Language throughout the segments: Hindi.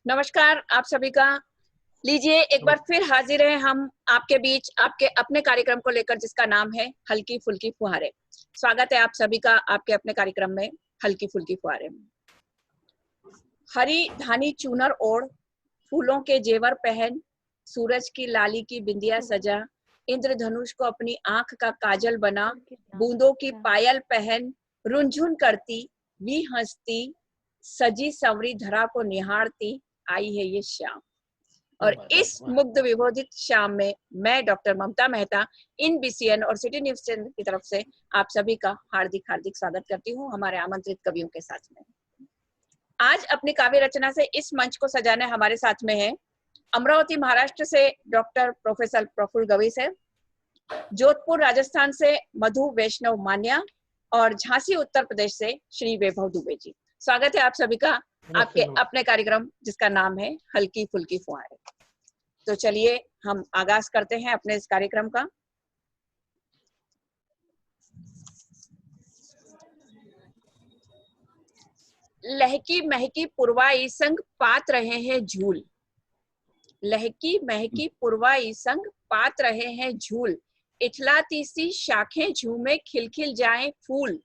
नमस्कार आप सभी का। लीजिए एक बार फिर हाजिर हैं हम आपके बीच आपके अपने कार्यक्रम को लेकर जिसका नाम है हल्की फुल्की फुहारे। स्वागत है आप सभी का आपके अपने कार्यक्रम में हल्की फुल्की फुहारे में। हरी धानी चूनर ओढ़, फूलों के जेवर पहन, सूरज की लाली की बिंदिया सजा, इंद्रधनुष को अपनी आंख का काजल बना, बूंदों की पायल पहन, रुनझुन करती वी हंसती, सजी संवरी धरा को निहारती आई है ये शाम। और इस मुग्ध विभोधित शाम में मैं डॉक्टर ममता मेहता इन बीसीएन और सिटी न्यूज चैनल की तरफ से आप सभी का हार्दिक हार्दिक स्वागत करती हूँ हमारे आमंत्रित कवियों के साथ में। आज अपनी काव्य रचना से इस मंच को सजाने हमारे साथ में है अमरावती महाराष्ट्र से डॉक्टर प्रोफेसर प्रफुल्ल गवई है, जोधपुर राजस्थान से मधु वैष्णव मान्या और झांसी उत्तर प्रदेश से श्री वैभव दुबे जी। स्वागत है आप सभी का आपके अपने कार्यक्रम जिसका नाम है हल्की फुल्की फुहारे। तो चलिए हम आगाज करते हैं अपने इस कार्यक्रम का। लहकी महकी पुरवाई संग पात रहे हैं झूल, लहकी महकी पुरवाई संग पात रहे हैं झूल, इठलाती सी शाखें झूमे खिलखिल जाएं फूल,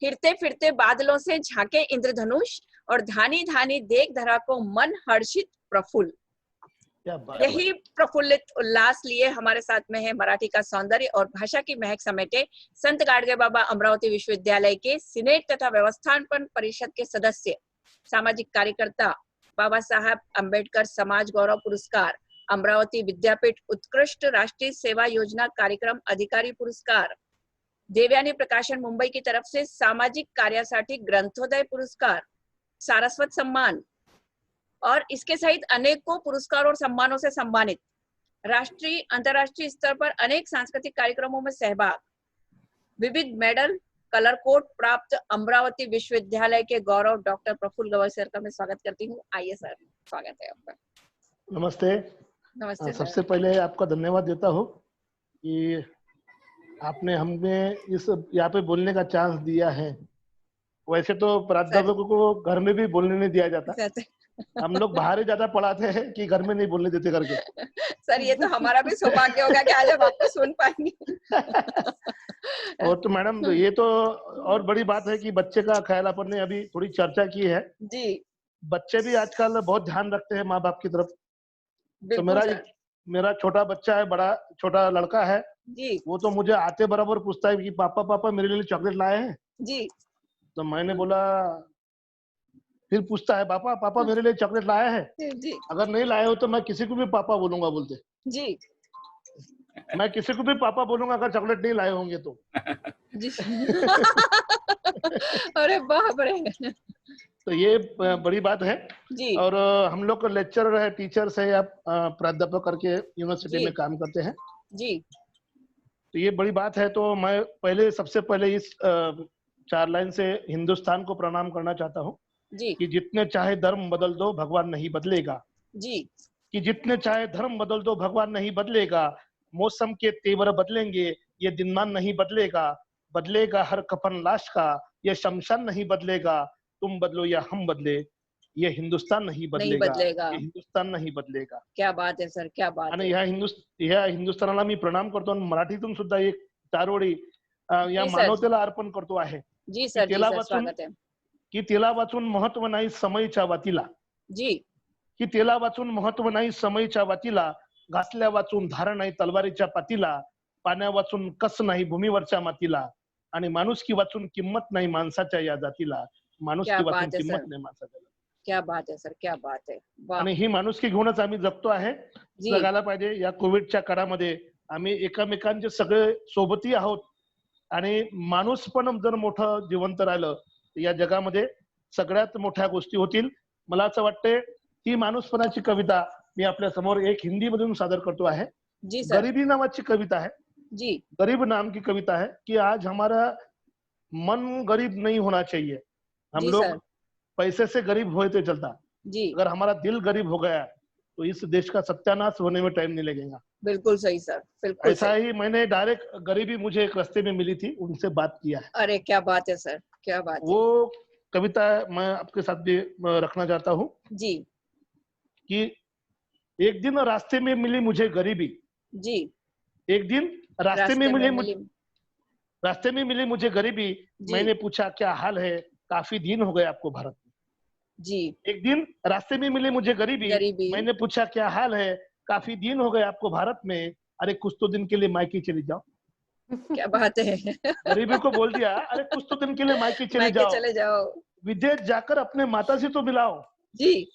फिरते फिरते बादलों से झांके इंद्रधनुष और धानी धानी देख धरा को मन हर्षित प्रफुल्ल। यही प्रफुल्लित उल्लास लिए हमारे साथ में है मराठी का सौंदर्य और भाषा की महक समेटे संत गाडगे बाबा अमरावती विश्वविद्यालय के सीनेट तथा व्यवस्थापन परिषद के सदस्य, सामाजिक कार्यकर्ता, बाबा साहब अम्बेडकर समाज गौरव पुरस्कार, अमरावती विद्यापीठ उत्कृष्ट राष्ट्रीय सेवा योजना कार्यक्रम अधिकारी पुरस्कार, देवयानी प्रकाशन मुंबई की तरफ से सामाजिक कार्यासाठी ग्रंथोदय पुरस्कार, सारस्वत सम्मान और इसके सहित अनेकों पुरस्कार और सम्मानों से सम्मानित, राष्ट्रीय अंतर्राष्ट्रीय स्तर पर अनेक सांस्कृतिक कार्यक्रमों में सहभाग, विविध मेडल कलर कोड प्राप्त अमरावती विश्वविद्यालय के गौरव डॉक्टर प्रफुल्ल गवई सर का मैं स्वागत करती हूँ। आइए सर, स्वागत है आपका। नमस्ते। नमस्ते। सबसे पहले आपका धन्यवाद देता हूँ कि आपने हमें इस यहाँ पे बोलने का चांस दिया है। वैसे तो प्राध्यापकों को घर में भी बोलने नहीं दिया जाता, हम लोग बाहर ही ज्यादा पढ़ाते हैं कि घर में नहीं बोलने देते करके। सर ये तो हमारा भी सौभाग्य होगा कि आज हम आपको सुन पाएंगे। और तो मैडम ये तो और बड़ी बात है कि बच्चे का ख्याल अपन ने अभी थोड़ी चर्चा की है जी। बच्चे भी आजकल बहुत ध्यान रखते हैं माँ बाप की तरफ। तो मेरा छोटा बच्चा है, बड़ा छोटा लड़का है जी। वो तो मुझे आते बराबर पूछता है कि पापा पापा मेरे लिए चॉकलेट लाए हैं जी। तो मैंने बोला, फिर पूछता है पापा पापा मेरे लिए चॉकलेट लाया है जी। अगर नहीं लाए हो तो मैं किसी को भी पापा बोलूंगा बोलते जी। मैं किसी को भी पापा बोलूंगा अगर चॉकलेट नहीं लाए होंगे तो। जी। अरे बाप रे। तो ये बड़ी बात है जी। और हम लोग को लेक्चरर है, टीचर्स है या प्राध्यापक करके यूनिवर्सिटी में काम करते हैं जी। तो ये बड़ी बात है। तो मैं सबसे पहले इस 4 लाइन से हिंदुस्तान को प्रणाम करना चाहता हूँ कि जितने चाहे धर्म बदल दो भगवान नहीं बदलेगा जी, कि जितने चाहे धर्म बदल दो भगवान नहीं बदलेगा, मौसम के तेवर बदलेंगे ये दिनमान नहीं बदलेगा, बदलेगा हर कफन लाश का ये शमशान नहीं बदलेगा, तुम बदलो या हम बदले ये हिंदुस्तान नहीं बदलेगा, ये हिंदुस्तान नहीं बदलेगा। क्या बात है सर, क्या बात आहे। ह्या हिंदुस्थानाला मी प्रणाम करतो आणि मराठीतून सुद्धा एक 4 ओळी या मानवतेला अर्पण करतो आहे जी सर, की त्याला वाचून महत्व नाही समयच्या वातीला जी, की त्याला वाचून महत्व नाही समयच्या वातीला, घासल्या वाचून धार नाही तलवारीच्या पातीला, पाण्या वाचून कस नाही भूमीवरच्या मातीला, आणि माणुसकी वाचून किंमत नाही माणसाच्या या जातीला, माणुसकी वाचून किंमत नाही माणसाच्या। क्या बात है सर, क्या बात है। आणि ही माणुसकी घेऊनच आम्ही जगतो आहे, जगायला पाहिजे। या कोविडच्या काळामध्ये आम्ही एकमेकांचे सगळे सोबती आहोत आणि माणूस पण जर मोठं जिवंत राहिलं या जगामध्ये सगळ्यात मोठ्या गोष्टी होतील। मला असं वाटते ही माणूसपणाची कविता मी आपल्या समोर एक हिंदी मधून सादर करतो आहे। गरीबी नावाची कविता है जी, गरीब नाम की कविता है कि आज हमारा मन गरीब नहीं होना चाहिए। हम लोग पैसे से गरीब हुए तो चलता जी, अगर हमारा दिल गरीब हो गया तो इस देश का सत्यानाश होने में टाइम नहीं लगेगा। बिल्कुल सही सर, बिल्कुल ऐसा ही मैंने डायरेक्ट गरीबी मुझे एक रास्ते में मिली थी, उनसे बात किया है। अरे क्या बात है सर, क्या बात है। वो कविता मैं आपके साथ भी रखना चाहता हूँ जी। कि एक दिन रास्ते में मिली मुझे गरीबी। जी। एक दिन रास्ते में मिली मुझे गरीबी। मैंने पूछा क्या हाल है, काफी दिन हो गए आपको भारत में। जी। एक दिन रास्ते में मिली मुझे गरीबी। मैंने पूछा क्या हाल है, काफी दिन हो गए आपको भारत में। अरे कुछ तो दिन के लिए मायके चली जाओ। क्या बात है। गरीबी को बोल दिया, अरे कुछ तो दिन के लिए मायके चले जाओ। विदेश जाकर अपने माता से तो मिलाओ। जी।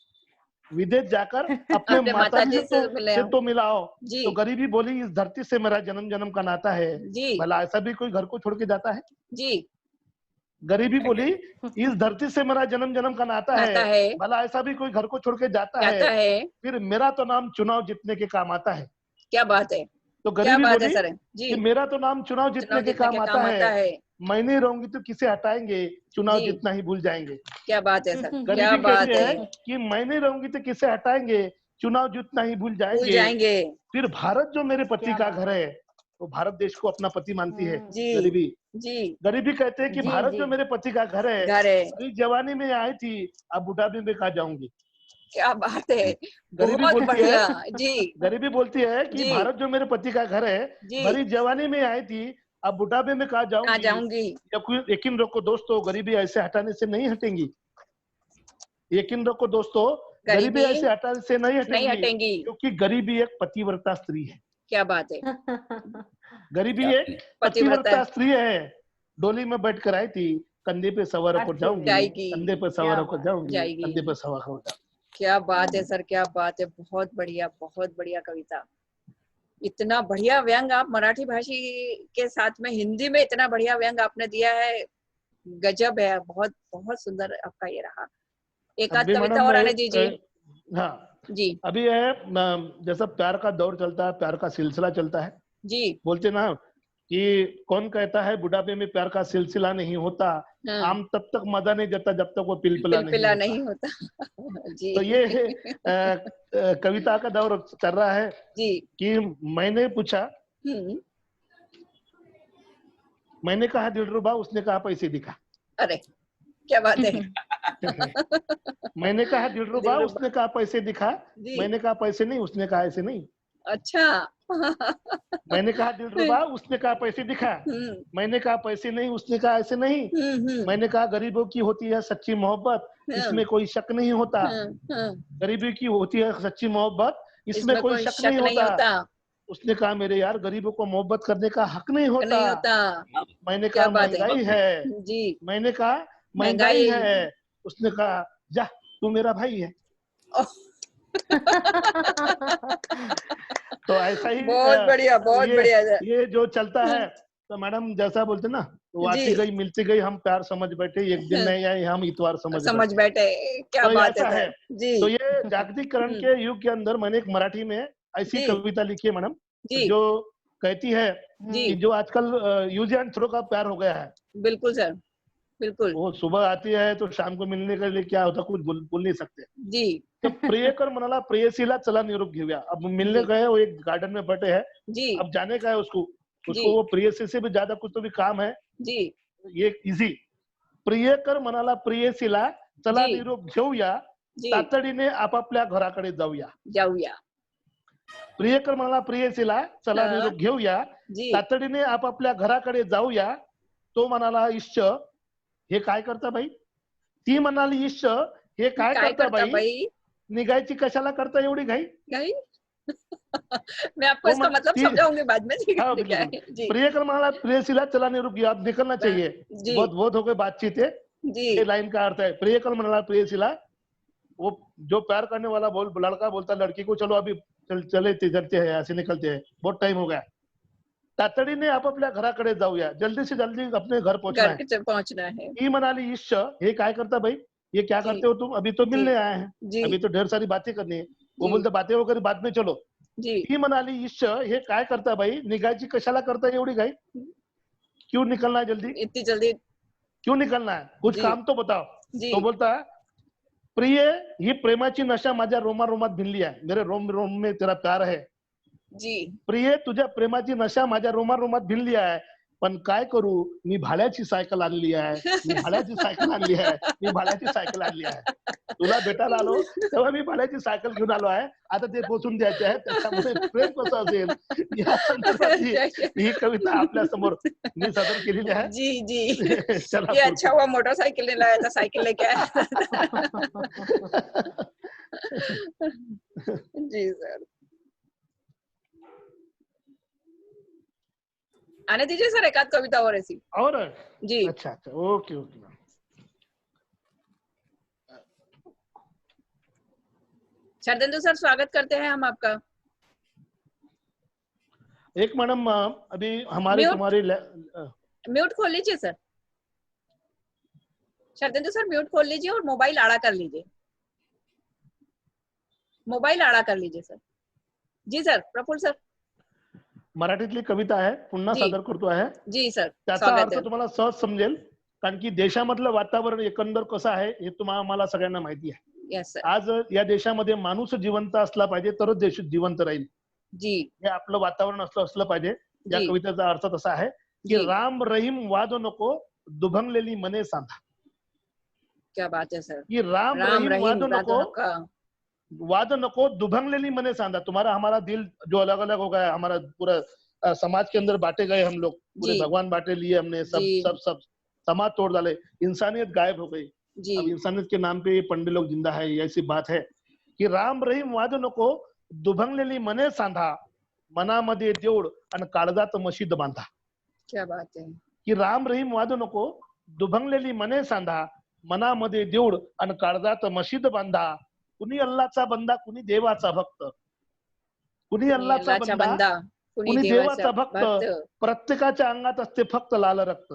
विदेश जाकर अपने माता जी से तो मिलाओ। जी। तो गरीबी बोली, इस धरती से मेरा जन्म जन्म का नाता है। जी। भला ऐसा भी कोई घर को छोड़ के जाता है? जी। गरीबी बोली, इस धरती से मेरा जन्म जन्म का नाता है। भला ऐसा भी कोई घर को छोड़ के जाता है? फिर मेरा तो नाम चुनाव जीतने के काम आता है। क्या बात है। तो गरीबी बोली कि मेरा तो नाम चुनाव जीतने के काम आता है। मैं नहीं रहूंगी तो किसे हटाएंगे, चुनाव जीतना ही भूल जाएंगे। क्या बात है सर। गरीबी कहती है कि मैं नहीं रहूंगी तो किसे हटाएंगे, चुनाव जीतना ही भूल जाएंगे। फिर भारत जो मेरे पति का घर है, तो भारत देश को अपना पति मानती है गरीबी। गरीबी कहते हैं कि भारत जो मेरे पति का घर है, मेरी जवानी में आई थी, अब बुढ़ापे में कहाँ जाऊंगी। क्या बात है। गरीबी बहुत बोलती है जी। गरीबी बोलती है कि भारत जो मेरे पति का घर है, मेरी जवानी में आई थी, अब बुढ़ापे में कहाँ जाऊंगी। यकीन रखो दोस्तों, गरीबी ऐसे हटाने से नहीं हटेंगी। यकीन रखो दोस्तों, गरीबी ऐसे हटाने से नहीं हटेंगी, क्योंकि गरीबी एक पतिव्रता स्त्री है। क्या बात है। गरीबी एक पतिव्रता स्त्री है। डोली में बैठ कर आई थी, कंधे पे सवार होकर जाऊंगी, कंधे पे सवार होकर जाऊंगी, कंधे पे सवार होकर। क्या बात है सर, क्या बात है। बहुत बढ़िया कविता। इतना बढ़िया व्यंग आप मराठी भाषी के साथ में हिंदी में इतना बढ़िया व्यंग आपने दिया है, गजब है। बहुत बहुत सुंदर आपका ये रहा। एक आध कविता और आने दीजिए। हाँ जी। अभी है जैसा प्यार का दौर चलता है, प्यार का सिलसिला चलता है जी। बोलते ना कि कौन कहता है बुढ़ापे में प्यार का सिलसिला नहीं होता। आम तब तक मजा नहीं देता जब तक वो पिलपिला नहीं होता। जी। तो ये कविता का दौर चल रहा है जी। कि मैंने पूछा, मैंने कहा 1.5 रुपया, उसने कहा पैसे दिखा। अरे क्या बात है। मैंने कहा 1.5 रुपया, उसने कहा पैसे दिखा। मैंने कहा पैसे नहीं, उसने कहा ऐसे नहीं। अच्छा। मैंने कहा 1.5 रुपया, उसने कहा पैसे दिखा। मैंने कहा पैसे नहीं, उसने कहा ऐसे नहीं। मैंने कहा गरीबों की होती है सच्ची मोहब्बत, इसमें कोई शक नहीं होता। गरीबी की होती है सच्ची मोहब्बत, इसमें कोई शक नहीं होता। उसने कहा मेरे यार, गरीबों को मोहब्बत करने का हक नहीं होता। मैंने कहा महंगाई है। मैंने कहा महंगाई है। उसने कहा जा, तू मेरा भाई है। तो ऐसा ही बहुत बढ़िया ये जो चलता है। तो मैडम जैसा बोलते ना, तो आती गई मिलती गई, हम प्यार समझ बैठे, एक दिन नहीं आए हम इतवार समझ बैठे। क्या तो बात है जी। तो ये जागतिकरण के युग के अंदर मैंने एक मराठी में ऐसी कविता लिखी है मैडम, जो कहती है कि जो आजकल यूज एंड थ्रो का प्यार हो गया है। बिल्कुल सर, बिल्कुल। वो सुबह आती है तो शाम को मिलने के लिए क्या होता, कुछ बोल नहीं सकते जी। तो प्रियकर म्हणाला प्रेयसीला चला निरोप घेऊया। अब मिलने गए, वो एक गार्डन में बैठे हैं जी। अब जाने का है उसको वो प्रेयसी से भी ज्यादा कुछ तो भी काम है जी। ये इजी। प्रियकर म्हणाला प्रेयसीला चला निरोप घेऊया, तातडीने आपापल्या घराकडे जाऊया। प्रियकर म्हणाला प्रेयसीला चला निरोप घेऊया, तातडीने आपापल्या घराकडे जाऊया। तो म्हणाला इश्च हे काय करता बाई? ती म्हणाली इश्च हे काय करता बाई? निघायची कशाला करता एवढी घाई? मैं आपको इसका मतलब समझाऊंगी बाद में। प्रियकर म्हणाला प्रेयसीला चला निरोप घेऊया, अब निकलना चाहिए। बहुत हो गई बातचीत है। ये लाइन का अर्थ है, प्रियकर म्हणाला प्रेयसीला, वो जो प्यार करने वाला लड़का बोलता लड़की को, चलो अभी चले चलते हैं, ऐसे निकलते हैं, बहुत टाइम हो गया, तातडीने आपापल्या घराकडे जाऊया, जल्दी से जल्दी अपने घर पहुंचना है। ही म्हणाली इश्च हे काय करता भाई? ये क्या करते हो तुम? अभी तो मिलने आए हैं, अभी तो ढेर सारी बातें करनी है। वो बोलते बातें वगैरह बाद में चलो। ही म्हणाली इश्च हे काय करता भाई? निघायची कशाला करता एवढी घाई? क्यों निकलना है जल्दी? इतनी जल्दी क्यों निकलना है? कुछ काम तो बताओ। तो बोलता प्रिय, ही प्रेमाची नशा माझ्या रोमारोमात भिनली आहे, मेरे रोम रोम में तेरा प्यार है। जी प्रिय, तुझ्या प्रेमाची नशा माझ्या रोमारोमात भिनली आहे, पण काय करू, मी भाड्याची सायकल आणली आहे, मी भाड्याची सायकल आणली आहे, मी भाड्याची सायकल आणली आहे. तुला भेटायला आलो तेव्हा मी भाड्याची सायकल घेऊन आलो आहे, आता ते पोचून द्यायचे आहे, त्याच्यामध्ये प्रेम कसं असेल या संदर्भातली ही कविता आपल्या समोर मी सादर केलेली आहे. जी जी, चला ये अच्छा हुआ मोटरसाइकिल नहीं लाया था, साइकिल लेके आया जी सर, आने दीजिए सर एक आध कविता और ऐसी। और जी अच्छा अच्छा, ओके ओके. शरदेंदु सर, स्वागत करते हैं हम आपका। एक मैडम अभी हमारे म्यूट तुम्हारी म्यूट खोल लीजिए सर, शरदेंदु सर म्यूट खोल लीजिए और मोबाइल आड़ा कर लीजिए, मोबाइल आड़ा कर लीजिए सर। जी सर, प्रफुल्ल सर। मराठीतली कविता आहे, पुन्हा जी सादर करतो आहे. जी सर, त्याचा स्वागत अर्थ है। तुम्हाला सहज समजेल, कारण की देशामधलं वातावरण एकंदर कसं आहे हे तुम्हाला मला सगळ्यांना माहिती आहे. Yes sir. आज या देशामध्ये माणूस जिवंत असला पाहिजे तरच देश जिवंत राहील, जी हे आपलं वातावरण असलं पाहिजे. या जी कवितेचा अर्थ तसा आहे की जी, राम रहीम वाद नको, दुभंगलेली मने सांधा. क्या बात है सर। की राम राम रहीम वाद रहीम नको, का, वाद नको, दुभंगलेली मने सांधा. तुम्हारा हमारा दिल जो अलग अलग हो गया, हमारा पूरा समाज के अंदर बांटे गए हम लोग, पूरे जी भगवान बांटे लिए हमने, सब जी सब सब समाज तोड़ डाले, इंसानियत गायब हो गई. जी, अब इंसानियत के नाम पे ये पंडित लोग जिंदा है, ये ऐसी बात है की राम रहीम वाद नको, दुभंगलेली मने सांधा, मनामध्ये देऊळ आणि काळजात मशीद बांधा. क्या बात है। की राम रहीम वाद नको, दुभंगलेली मने सांधा, मनामध्ये देऊळ आणि काळजात मशीद बांधा. कुणी अल्लाचा बंदा, कुणी देवाचा भक्त, कुणी कुणी अल्लाचा अल्लाचा बंदा, बंदा, कुणी कुणी देवाचा देवाचा भक्त, भक्त। प्रत्येकाच्या अंगात असते फक्त लाल रक्त.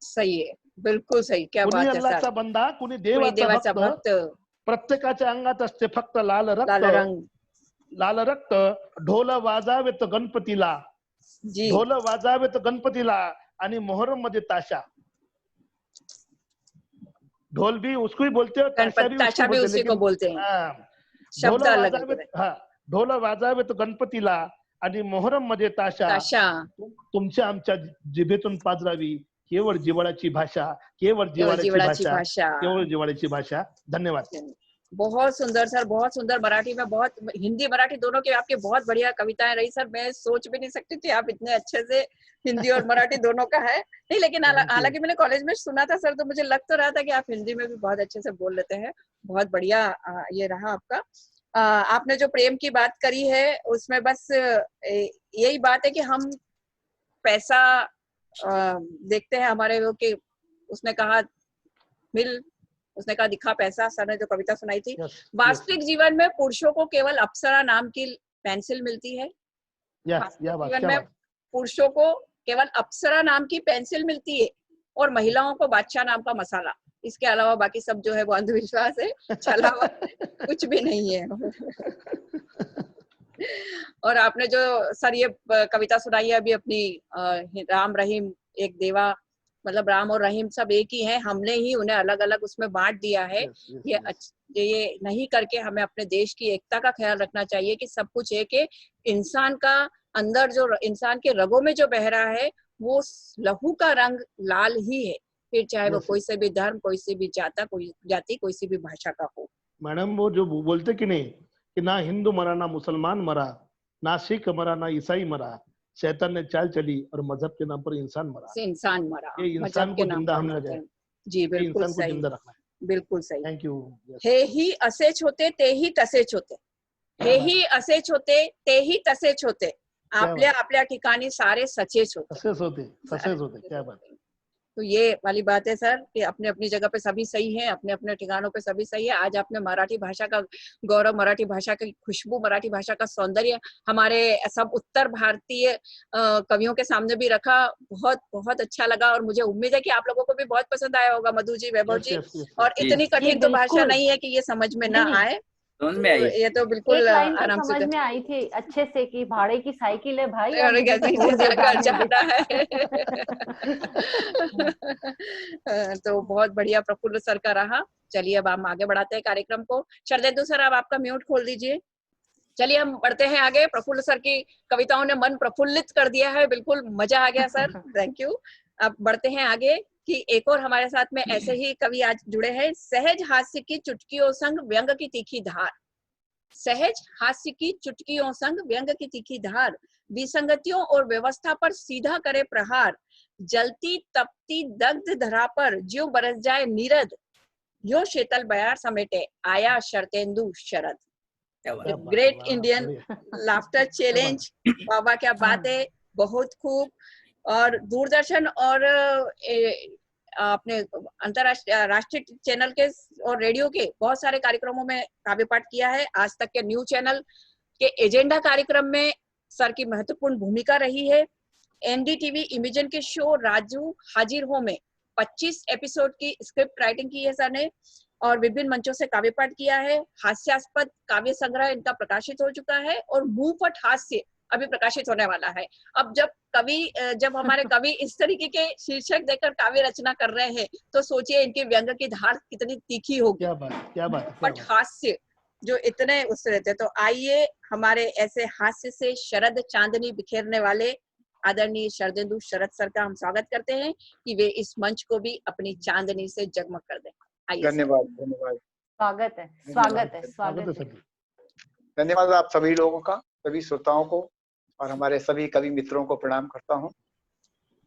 सही है, बिल्कुल सही, क्या कुणी बात है सर। अल्लाचा बंदा, कुणी कुणी देवाचा देवाचा भक्त, भक्त, प्रत्येकाच्या अंगात असते फक्त लाल रक्त. लाल रंग। लाल रक्त. ढोल वाजावेत गणपतीला, जी ढोल वाजावेत गणपतीला आणि मोहरम मध्ये ताशा. ढोल भी उसको ही बोलते हैं, ताशा भी ताशा उसको भी बोलते हैं, उसी को लेकिन बोलते हैं, हाँ, ढोल शब्द अलग वाजावेत, अलग। हा, ढोल वाजावेत गणपतीला आणि मोहरम मध्ये ताशा. ताशा, तुमच्या आमच्या जिभेतून पाजरावी केवळ जिव्हाळ्याची भाषा, केवळ केवळ जिव्हाळ्याची जिवड़ाची भाषा, भाषा। केवळ जिव्हाळ्याची भाषा. धन्यवाद. बहुत सुंदर सर, बहुत सुंदर। मराठी में बहुत, हिंदी मराठी दोनों की आपकी बहुत बढ़िया कविताएं रही सर। मैं सोच भी नहीं सकती थी आप इतने अच्छे से हिंदी और मराठी दोनों का है। नहीं, लेकिन हालांकि मैंने कॉलेज में सुना था सर, तो मुझे लग तो रहा था कि आप हिंदी में भी बहुत अच्छे से बोल लेते हैं। बहुत बढ़िया ये रहा आपका। आपने जो प्रेम की बात करी है उसमें बस यही बात है कि हम पैसा देखते हैं हमारे वो कि उसने कहा मिल, उसने कहा दिखा पैसा, सर ने जो कविता सुनाई थी। Yes, वास्तविक जीवन में पुरुषों को केवल अप्सरा नाम की पेंसिल मिलती है। या वास्तविक बात, जीवन क्या में बात. पुरुषों को केवल अप्सरा नाम की पेंसिल मिलती है और महिलाओं को बादशाह नाम का मसाला। इसके अलावा बाकी सब जो है वो अंधविश्वास है, छलावा कुछ भी नहीं है। और आपने जो सर ये कविता सुनाई है अभी अपनी, राम रहीम एक देवा, मतलब राम और रहीम सब एक ही हैं, हमने ही उन्हें अलग अलग उसमें बांट दिया है। Yes, yes, ये yes. ये नहीं करके हमें अपने देश की एकता का ख्याल रखना चाहिए कि सब कुछ है कि इंसान का अंदर जो इंसान के रगों में जो बह रहा है वो लहू का रंग लाल ही है, फिर चाहे वो Yes, कोई yes. से भी धर्म, कोई से भी जाति, कोई सी भी भाषा का हो। मैडम वो जो बोलते कि नहीं कि ना हिंदू मरा, ना मुसलमान मरा, ना सिख मरा, ना ईसाई मरा, शैतान ने चाल चली और मजहब के नाम पर इंसान मरा. से इंसान मरा, ये मजहब इंसान के को नाम जिंदा पर हम मरते लगे, हैं। जी ये बिल्कुल इंसान को सही, जिंदा रखना है. बिल्कुल सही। Thank you. हे ही असेच होते ते ही तसेच होते, हे ही असेच होते ते ही तसेच होते, आपल्या आपल्या ठिकाणी सारे सचेच होते। तसेच होते, तसेच होते. क्या बात. तो ये वाली बात है सर कि अपने अपनी जगह पे सभी सही है, अपने अपने ठिकानों पे सभी सही है। आज आपने मराठी भाषा का गौरव, मराठी भाषा की खुशबू, मराठी भाषा का सौंदर्य हमारे सब उत्तर भारतीय कवियों के सामने भी रखा। बहुत बहुत अच्छा लगा और मुझे उम्मीद है कि आप लोगों को भी बहुत पसंद आया होगा मधु जी, वैभव जी। और इतनी कठिन तो भाषा नहीं है कि ये समझ में ना आए, समझ में आई। ये तो बिल्कुल एक लाइन तो आराम से समझ में आई थी अच्छे से कि भाड़े की साइकिल है भाई और और मुझे कैसे छोड़ दे जाना दे। है। तो बहुत बढ़िया प्रफुल्ल सर का रहा। चलिए अब हम आगे बढ़ाते हैं कार्यक्रम को। शरदेंदु सर, अब आपका म्यूट खोल दीजिए। चलिए हम बढ़ते हैं आगे। प्रफुल्ल सर की कविताओं ने मन प्रफुल्लित कर दिया है, बिल्कुल मजा आ गया सर, थैंक यू। अब बढ़ते हैं आगे कि एक और हमारे साथ में ऐसे ही कवि आज जुड़े हैं। सहज हास्य की चुटकियों संग व्यंग की तीखी धार, सहज हास्य की चुटकियों संग व्यंग की तीखी धार, विसंगतियों और व्यवस्था पर सीधा करे प्रहार, जलती तपती दग्ध धरा पर ज्यों बरस जाए नीरद, यो शीतल बयार समेटे आया शरतेंदु शरद। ग्रेट इंडियन लाफ्टर चैलेंज, बाबा क्या बात है, बहुत खूब। और दूरदर्शन और अपने अंतरराष्ट्रीय राष्ट्रीय चैनल के और रेडियो के बहुत सारे कार्यक्रमों में काव्य पाठ किया है। आज तक के न्यूज चैनल के एजेंडा कार्यक्रम में सर की महत्वपूर्ण भूमिका रही है। एनडीटीवी इमेजन के शो राजू हाजिर हो में 25 एपिसोड की स्क्रिप्ट राइटिंग की है सर ने, और विभिन्न मंचों से काव्य पाठ किया है। हास्यास्पद काव्य संग्रह इनका प्रकाशित हो चुका है और मुंहफट हास्य अभी प्रकाशित होने वाला है। अब जब हमारे कवि इस तरीके के शीर्षक देकर काव्य रचना कर रहे हैं तो सोचिए इनकी व्यंग की धार कितनी तीखी होगी। क्या बात बट हास्य जो इतने उससे रहते। तो आइए हमारे ऐसे हास्य से शरद चांदनी बिखेरने वाले आदरणीय शरदेंदु शरद सर का हम स्वागत करते हैं कि वे इस मंच को भी अपनी चांदनी से जगमग कर दें। आइए। धन्यवाद, धन्यवाद, स्वागत है, स्वागत है, स्वागत है। धन्यवाद आप सभी लोगों का, सभी श्रोताओं को और हमारे सभी कवि मित्रों को प्रणाम करता हूं।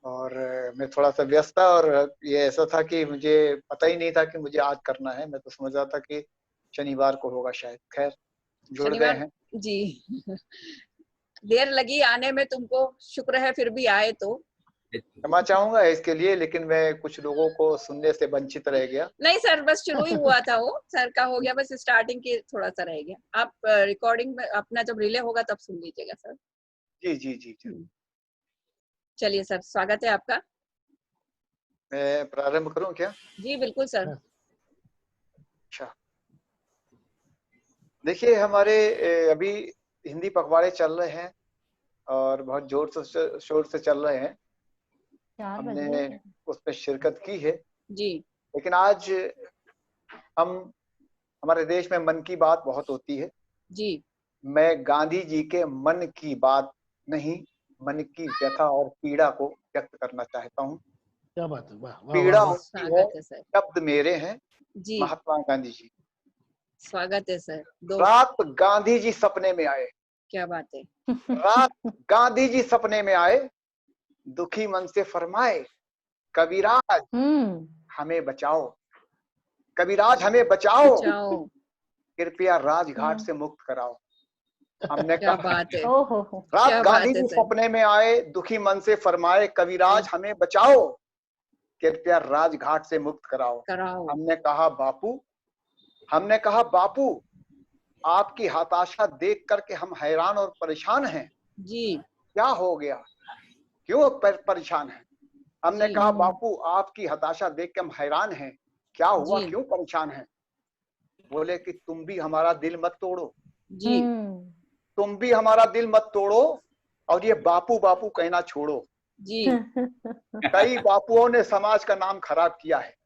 और मैं थोड़ा सा व्यस्त था और ये ऐसा था कि मुझे पता ही नहीं था कि मुझे आज करना है। मैं तो समझ रहा था कि शनिवार को होगा शायद। खैर जुड़ गए हैं जी। देर लगी आने में, तुमको शुक्र है फिर भी आए, तो क्षमा चाहूंगा इसके लिए, लेकिन मैं कुछ लोगों को सुनने से वंचित रह गया। नहीं सर, बस शुरू ही हुआ था, वो सर का हो गया, बस स्टार्टिंग की थोड़ा सा रह गया। आप रिकॉर्डिंग में अपना जब रिले होगा तब सुन लीजिएगा सर। जी जी जी जी। चलिए सर, स्वागत है आपका। मैं प्रारंभ करूं क्या? जी बिल्कुल सर। अच्छा, देखिए हमारे अभी हिंदी पखवाड़े चल रहे हैं और बहुत जोर से शोर से चल रहे हैं। हमने उसमें शिरकत की है जी। लेकिन आज हमारे देश में मन की बात बहुत होती है जी। मैं गांधी जी के मन की बात नहीं, मन की व्यथा और पीड़ा को व्यक्त करना चाहता हूँ। क्या बात है, वाह वाह पीड़ा वाह। होती है, शब्द मेरे हैं जी। महात्मा गांधी जी। स्वागत है सर। रात गांधी जी सपने में आए। क्या बात है। रात गांधी जी सपने में आए, दुखी मन से फरमाए कविराज हमें बचाओ, कविराज हमें बचाओ, कृपया राजघाट से मुक्त कराओ। हमने क्या कहा बात है। रात गांधी जी सपने में आए, दुखी मन से फरमाए कविराज हमें बचाओ, कृपया राजघाट से मुक्त कराओ। हमने कहा बापू आपकी हताशा देख करके हम हैरान और परेशान हैं जी। क्या हो गया, क्यों परेशान हैं? हमने कहा बापू आपकी हताशा देख के हम हैरान हैं, क्या हुआ, क्यों परेशान हैं? बोले कि तुम भी हमारा दिल मत तोड़ो जी। तुम भी हमारा दिल मत तोड़ो और ये बापू बापू कहना छोड़ो जी। कई बापुओं ने समाज का नाम खराब किया है।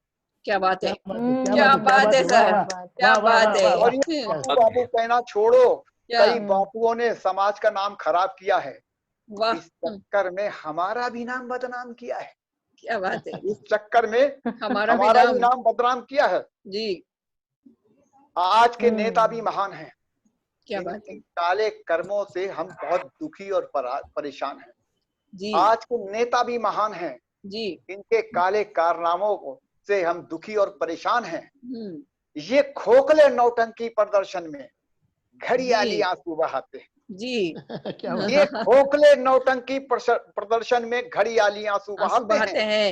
क्या बात है, क्या बात है सर, क्या बात है। और ये बापू बापू कहना छोड़ो, कई बापुओं ने समाज का नाम खराब किया है। इस चक्कर में हमारा भी नाम बदनाम किया है। क्या बात है। इस चक्कर में हमारा भी नाम बदनाम किया है जी। आज के नेता भी महान हैं। क्या बात है। काले कर्मों से हम बहुत दुखी और परेशान हैं जी। आज के नेता भी महान हैं जी। इनके काले कारनामों से हम दुखी और परेशान हैं। ये खोखले नौटंकी प्रदर्शन में घड़ियाली आंसू बहाते हैं जी। ये खोखले नौटंकी प्रदर्शन में घड़ियाली आंसू बहाते हैं।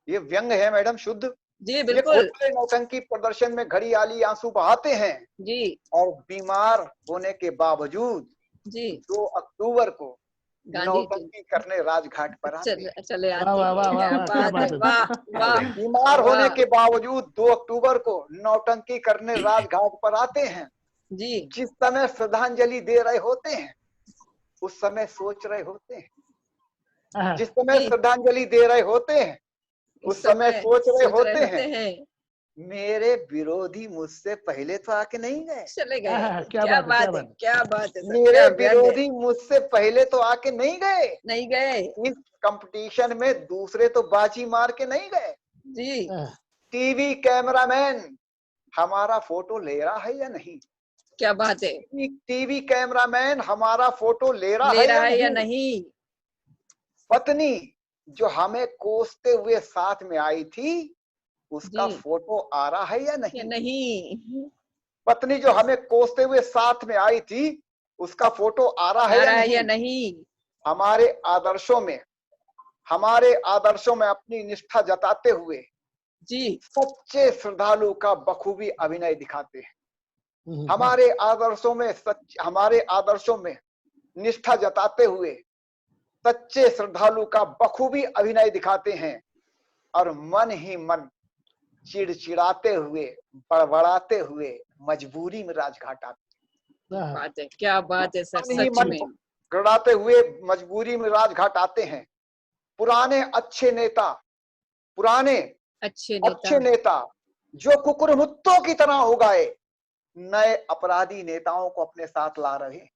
ये व्यंग है मैडम, शुद्ध। जी बिल्कुल। ये खोखले नौटंकी प्रदर्शन में घड़ियाली आंसू बहाते हैं जी। और बीमार होने के बावजूद जी 2 अक्टूबर को नौटंकी करने राजघाट पर आते हैं। चले आते। बीमार होने के बावजूद 2 अक्टूबर को नौटंकी करने राजघाट पर आते हैं जी। जिस समय श्रद्धांजलि दे रहे होते हैं उस समय सोच रहे होते हैं, जिस समय श्रद्धांजलि दे रहे होते हैं उस समय सोच रहे होते हैं मेरे विरोधी मुझसे पहले तो आके नहीं गए। चले गए। क्या क्या बात है, क्या बात है, बात है। क्या बात है सर, मेरे क्या व्यंग है। विरोधी मुझसे पहले तो आके नहीं गए। नहीं गए इस कंपटीशन में दूसरे तो बाजी मार के नहीं गए। जी। टीवी कैमरामैन हमारा फोटो ले रहा है या नहीं? क्या बात है, टीवी कैमरामैन हमारा फोटो ले रहा ले है रहा या है या नहीं? नहीं? पत्नी जो हमें कोसते हुए साथ में आई थी, उसका जी फोटो आ रहा है या या नहीं? नहीं? पत्नी जो हमें कोसते हुए साथ में आई थी, उसका फोटो आ रहा है आ या रहा है या नहीं? नहीं? हमारे आदर्शों में अपनी निष्ठा जताते हुए जी सच्चे श्रद्धालु का बखूबी अभिनय दिखाते हैं। हमारे आदर्शों में निष्ठा जताते हुए सच्चे श्रद्धालु का बखूबी अभिनय दिखाते हैं और मन ही मन चिड़चिड़ाते हुए, बड़बड़ाते हुए मजबूरी में राजघाट आते बात है, क्या बात है सर, मन ही सच मन में। गड़ाते हुए मजबूरी में राजघाट आते हैं। पुराने अच्छे अच्छे नेता जो कुकुरमुत्तों की तरह उगाए, नए अपराधी नेताओं को अपने साथ ला रहे हैं।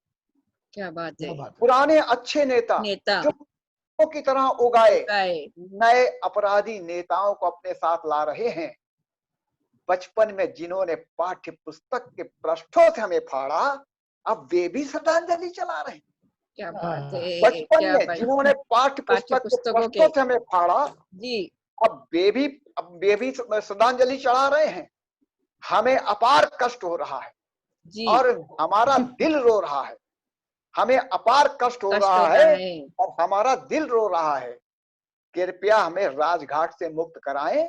क्या बात है। पुराने अच्छे नेता जो कुकुरों की तरह उगाए, नए अपराधी नेताओं को अपने साथ ला रहे हैं। बचपन में जिन्होंने पाठ्य पुस्तक के पृष्ठों से हमें फाड़ा, अब वे भी श्रद्धांजलि चला रहे हैं। क्या बात है, बचपन क्या में बात। जिन्होंने पाठ्य पुस्तक के पुस्तकों पृष्ठों से हमें फाड़ा, जी अब वे भी श्रद्धांजलि चढ़ा रहे हैं। हमें अपार कष्ट हो रहा है जी और हमारा दिल रो रहा है। हमें अपार कष्ट हो रहा होता है और हमारा दिल रो रहा है। कृपया हमें राजघाट से मुक्त कराएं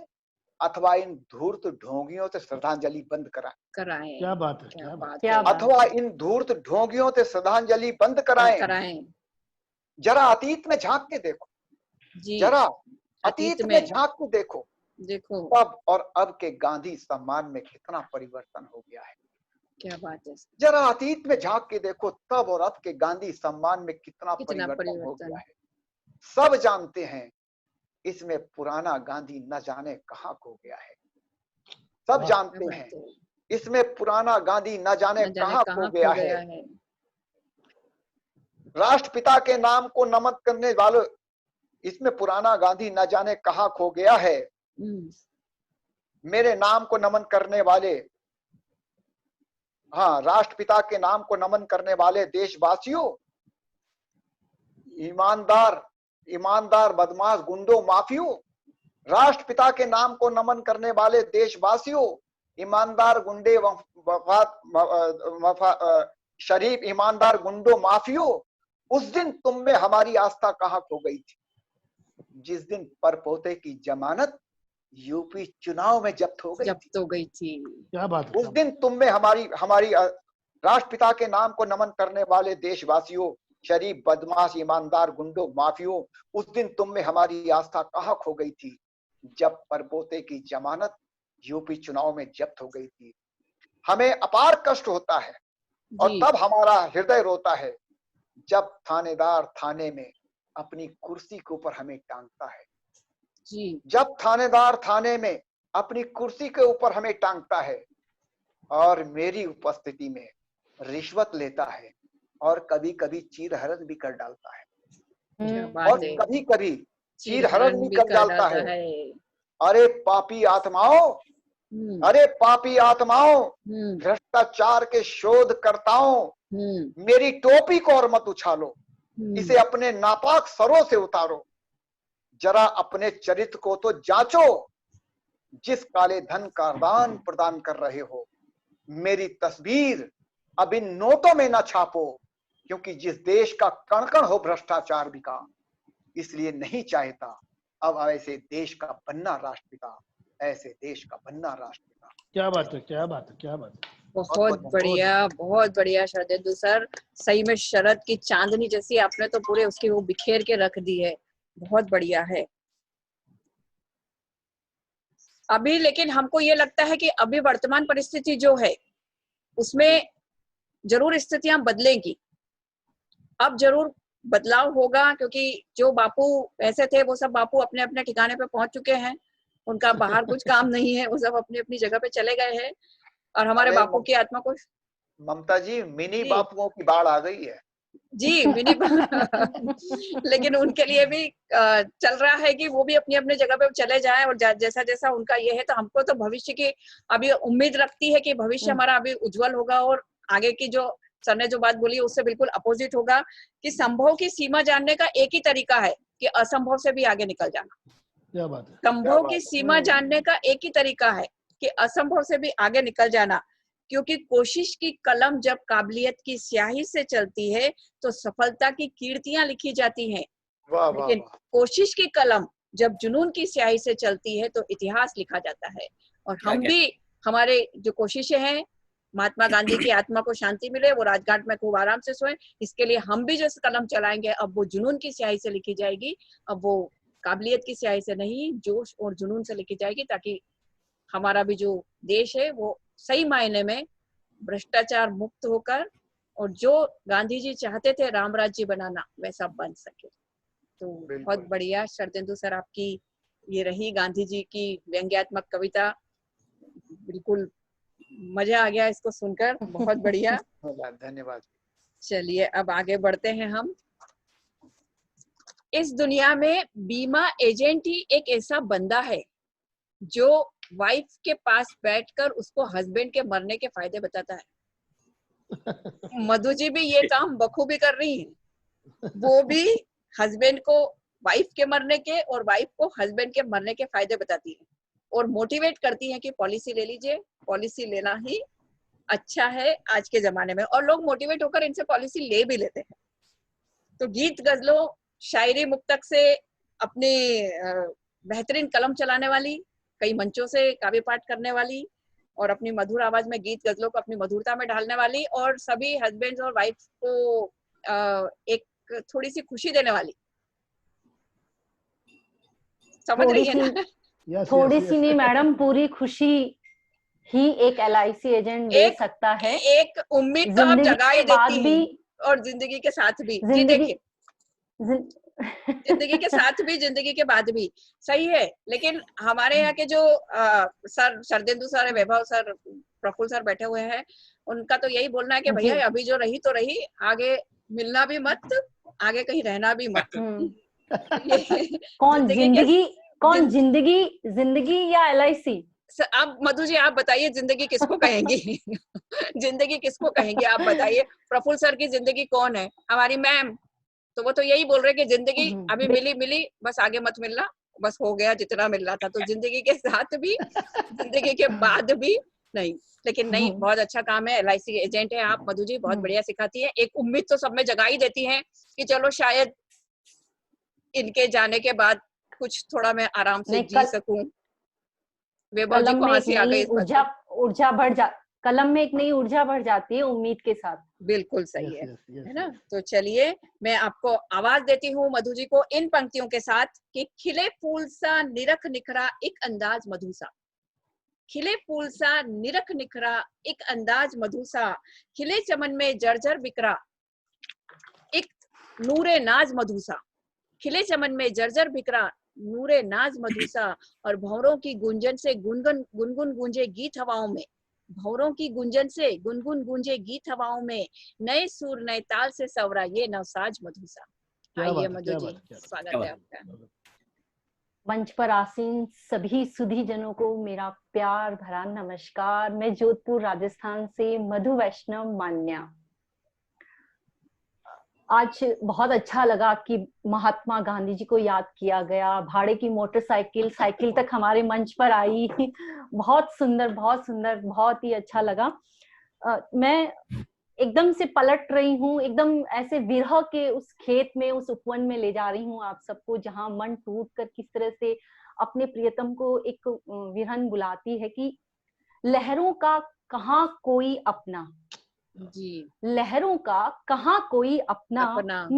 अथवा इन धूर्त ढोंगियों से श्रद्धांजलि बंद कराएं। क्या बात है, क्या बात क्या है। बात अथवा इन धूर्त ढोंगियों से श्रद्धांजलि बंद कराएं। जरा अतीत में झांक के देखो, जी जरा अतीत में झांक के देखो, तब और अब के गांधी सम्मान में कितना परिवर्तन हो गया है। क्या बात है। जरा अतीत में झांक के देखो, तब और अब के गांधी सम्मान में कितना परिवर्तन हो गया है। सब जानते हैं इसमें पुराना गांधी न जाने कहां खो गया है। सब जानते हैं इसमें पुराना गांधी न जाने कहां खो गया है। राष्ट्रपिता के नाम को नमन करने वालों, इसमें पुराना गांधी न जाने कहां खो गया है। मेरे नाम को नमन करने वाले, हाँ, राष्ट्रपिता के नाम को नमन करने वाले देशवासियों, ईमानदार बदमाश गुंडों माफियों, राष्ट्रपिता के नाम को नमन करने वाले देशवासियों, ईमानदार गुंडे शरीफ ईमानदार गुंडों माफियों, उस दिन तुम में हमारी आस्था कहां खो गई थी, जिस दिन परपोते की जमानत यूपी चुनाव में जब्त हो गई थी। क्या बात। उस दिन तुम में हमारी राष्ट्रपिता के नाम को नमन करने वाले देशवासियों, शरीफ बदमाश ईमानदार गुंडों माफियों, उस दिन तुम में हमारी आस्था कहां खो गई थी, जब परपोते की जमानत यूपी चुनाव में जब्त हो गई थी। हमें अपार कष्ट होता है और तब हमारा हृदय रोता है जब थानेदार थाने में अपनी कुर्सी के ऊपर हमें टांगता है। जब थानेदार थाने में अपनी कुर्सी के ऊपर हमें टांगता है और मेरी उपस्थिति में रिश्वत लेता है और कभी कभी चीरहरण भी कर डालता है और कभी कभी चीरहरण भी कर डालता है। अरे पापी आत्माओं, भ्रष्टाचार के शोधकर्ताओं, मेरी टोपी को और मत उछालो, इसे अपने नापाक सरों से उतारो। जरा अपने चरित्र को तो जांचो, जिस काले धन का दान प्रदान कर रहे हो। मेरी तस्वीर अब इन नोटों में न छापो, क्योंकि जिस देश का कण कण हो भ्रष्टाचार बिका, इसलिए नहीं चाहता अब ऐसे देश का बनना राष्ट्रपिता, ऐसे देश का बनना राष्ट्रपिता। क्या बात है, क्या बात है, क्या बात है। बहुत बढ़िया शरदेंदु सर, सही में शरद की चांदनी जैसी आपने तो पूरे उसकी वो बिखेर के रख दी है। बहुत बढ़िया है। अभी लेकिन हमको ये लगता है कि अभी वर्तमान परिस्थिति जो है उसमें जरूर स्थितियां बदलेंगी। अब जरूर बदलाव होगा, क्योंकि जो बापू ऐसे थे वो सब बापू अपने अपने ठिकाने पे पहुंच चुके हैं उनका बाहर कुछ काम नहीं है, वो सब अपनी अपनी जगह पे चले गए हैं और हमारे अरे बापू की आत्मा को। ममता जी, मिनी जी बापुओं की बाढ़ आ गई है। जी मिनी लेकिन उनके लिए भी चल रहा है कि वो भी अपनी अपनी जगह पे चले जाएं और जैसा जैसा उनका ये है, तो हमको तो भविष्य की अभी उम्मीद रखती है कि भविष्य हमारा अभी उज्जवल होगा और आगे की जो सर ने जो बात बोली उससे बिल्कुल अपोजिट होगा कि संभव की सीमा जानने का एक ही तरीका है कि असंभव से भी आगे निकल जाना। क्या बात है। संभव की सीमा जानने का एक ही तरीका है कि असंभव से भी आगे निकल जाना, क्योंकि कोशिश की कलम जब काबिलियत की स्याही से चलती है तो सफलता की कीर्तियां लिखी जाती हैं, वाह वाह लेकिन वाह। कोशिश की कलम जब जुनून की स्याही से चलती है तो इतिहास लिखा जाता है। और हम भी, हमारे जो कोशिशें हैं, महात्मा गांधी की आत्मा को शांति मिले, वो राजघाट में खूब आराम से सोए, इसके लिए हम भी जो कलम चलाएंगे अब वो जुनून की स्याही से लिखी जाएगी, अब वो काबिलियत की स्याही से नहीं, जोश और जुनून से लिखी जाएगी, ताकि हमारा भी जो देश है वो सही मायने में भ्रष्टाचार मुक्त होकर और जो गांधी जी चाहते थे राम राज्य बनाना वैसा बन सके। तो बहुत बढ़िया शरदेंदु सर, आपकी ये रही गांधी जी की व्यंग्यात्मक कविता, बिल्कुल मजा आ गया इसको सुनकर, बहुत बढ़िया। धन्यवाद। चलिए अब आगे बढ़ते हैं हम। इस दुनिया में बीमा एजेंट ही एक ऐसा बंदा है जो वाइफ के पास बैठकर उसको हस्बैंड के मरने के फायदे बताता है। मधु जी भी ये काम बखूबी कर रही है, वो भी हस्बैंड को वाइफ के मरने के और वाइफ को हस्बैंड के मरने के फायदे बताती है और मोटिवेट करती है कि पॉलिसी ले लीजिए, पॉलिसी लेना ही अच्छा है आज के जमाने में, और लोग मोटिवेट होकर इनसे पॉलिसी ले भी लेते हैं। तो गीत गजलों शायरी मुक्तक से अपनी बेहतरीन कलम चलाने वाली, कई मंचों से काव्य पाठ करने वाली और अपनी मधुर आवाज में गीत गजलों को अपनी मधुरता में ढालने वाली और सभी हस्बैंड और वाइफ को एक थोड़ी सी खुशी देने वाली, समझ रही है ना? थोड़ी सी नहीं मैडम, पूरी खुशी ही एक LIC एजेंट दे सकता है। एक उम्मीद तो आप जगा ही देती हैं और जिंदगी के साथ भी। जी देखिए, जिंदगी के साथ भी, जिंदगी के बाद भी सही है, लेकिन हमारे यहाँ के जो सर शरदेंदु सर, वैभव सर, प्रफुल्ल सर बैठे हुए हैं, उनका तो यही बोलना है कि भैया अभी जो रही तो रही, आगे मिलना भी मत, आगे कहीं रहना भी मत। कौन जिंदगी, कौन जिंदगी, जिंदगी या LIC? अब मधु जी आप बताइए, जिंदगी किसको कहेंगी? जिंदगी किसको कहेंगी आप बताइए? प्रफुल्ल सर की जिंदगी कौन है? हमारी मैम, तो वो तो यही बोल रहे कि जिंदगी अभी मिली मिली, बस आगे मत मिलना, बस हो गया जितना मिल रहा था। तो जिंदगी के साथ भी, जिंदगी के बाद भी नहीं। लेकिन नहीं, बहुत अच्छा काम है, LIC एजेंट है आप मधु जी, बहुत बढ़िया सिखाती है। एक उम्मीद तो सब में जगा ही देती है कि चलो शायद इनके जाने के बाद कुछ थोड़ा मैं आराम से जी सकूं। वैभव जी को हंसी आ गई, ऊर्जा बढ़ जा, कलम में एक नई ऊर्जा बढ़ जाती है उम्मीद के साथ। बिल्कुल सही है ना? तो चलिए मैं आपको आवाज देती हूँ मधु जी को इन पंक्तियों के साथ कि खिले फूल सा निरख निखरा एक अंदाज मधु सा, खिले फूल सा निरख निखरा एक अंदाज मधु सा, खिले चमन में जर्जर बिखरा एक नूरे नाज मधु सा, खिले चमन में जर्जर बिखरा नूरे नाज मधु सा, और भंवरों की गुंजन से गुनगुन गुनगुन गूंजे गीत हवाओं में, भंवरों की गुंजन से गुनगुन गूंजे गीत हवाओं में, नए सुर नए ताल से सवरा ये नवसाज मधु सा। आइए मधु जी, स्वागत है आपका। मंच पर आसीन सभी सुधी जनों को मेरा प्यार भरा नमस्कार। मैं जोधपुर राजस्थान से मधु वैष्णव मान्या। आज बहुत अच्छा लगा कि महात्मा गांधी जी को याद किया गया, भाड़े की मोटरसाइकिल साइकिल तक हमारे मंच पर आई। बहुत सुंदर, बहुत सुंदर, बहुत ही अच्छा लगा। मैं एकदम से पलट रही हूँ, एकदम ऐसे विरह के उस खेत में, उस उपवन में ले जा रही हूँ आप सबको, जहाँ मन टूट कर किस तरह से अपने प्रियतम को एक विरहन बुलाती है कि लहरों का कहाँ कोई अपना जी, लहरों का कहाँ कोई अपना,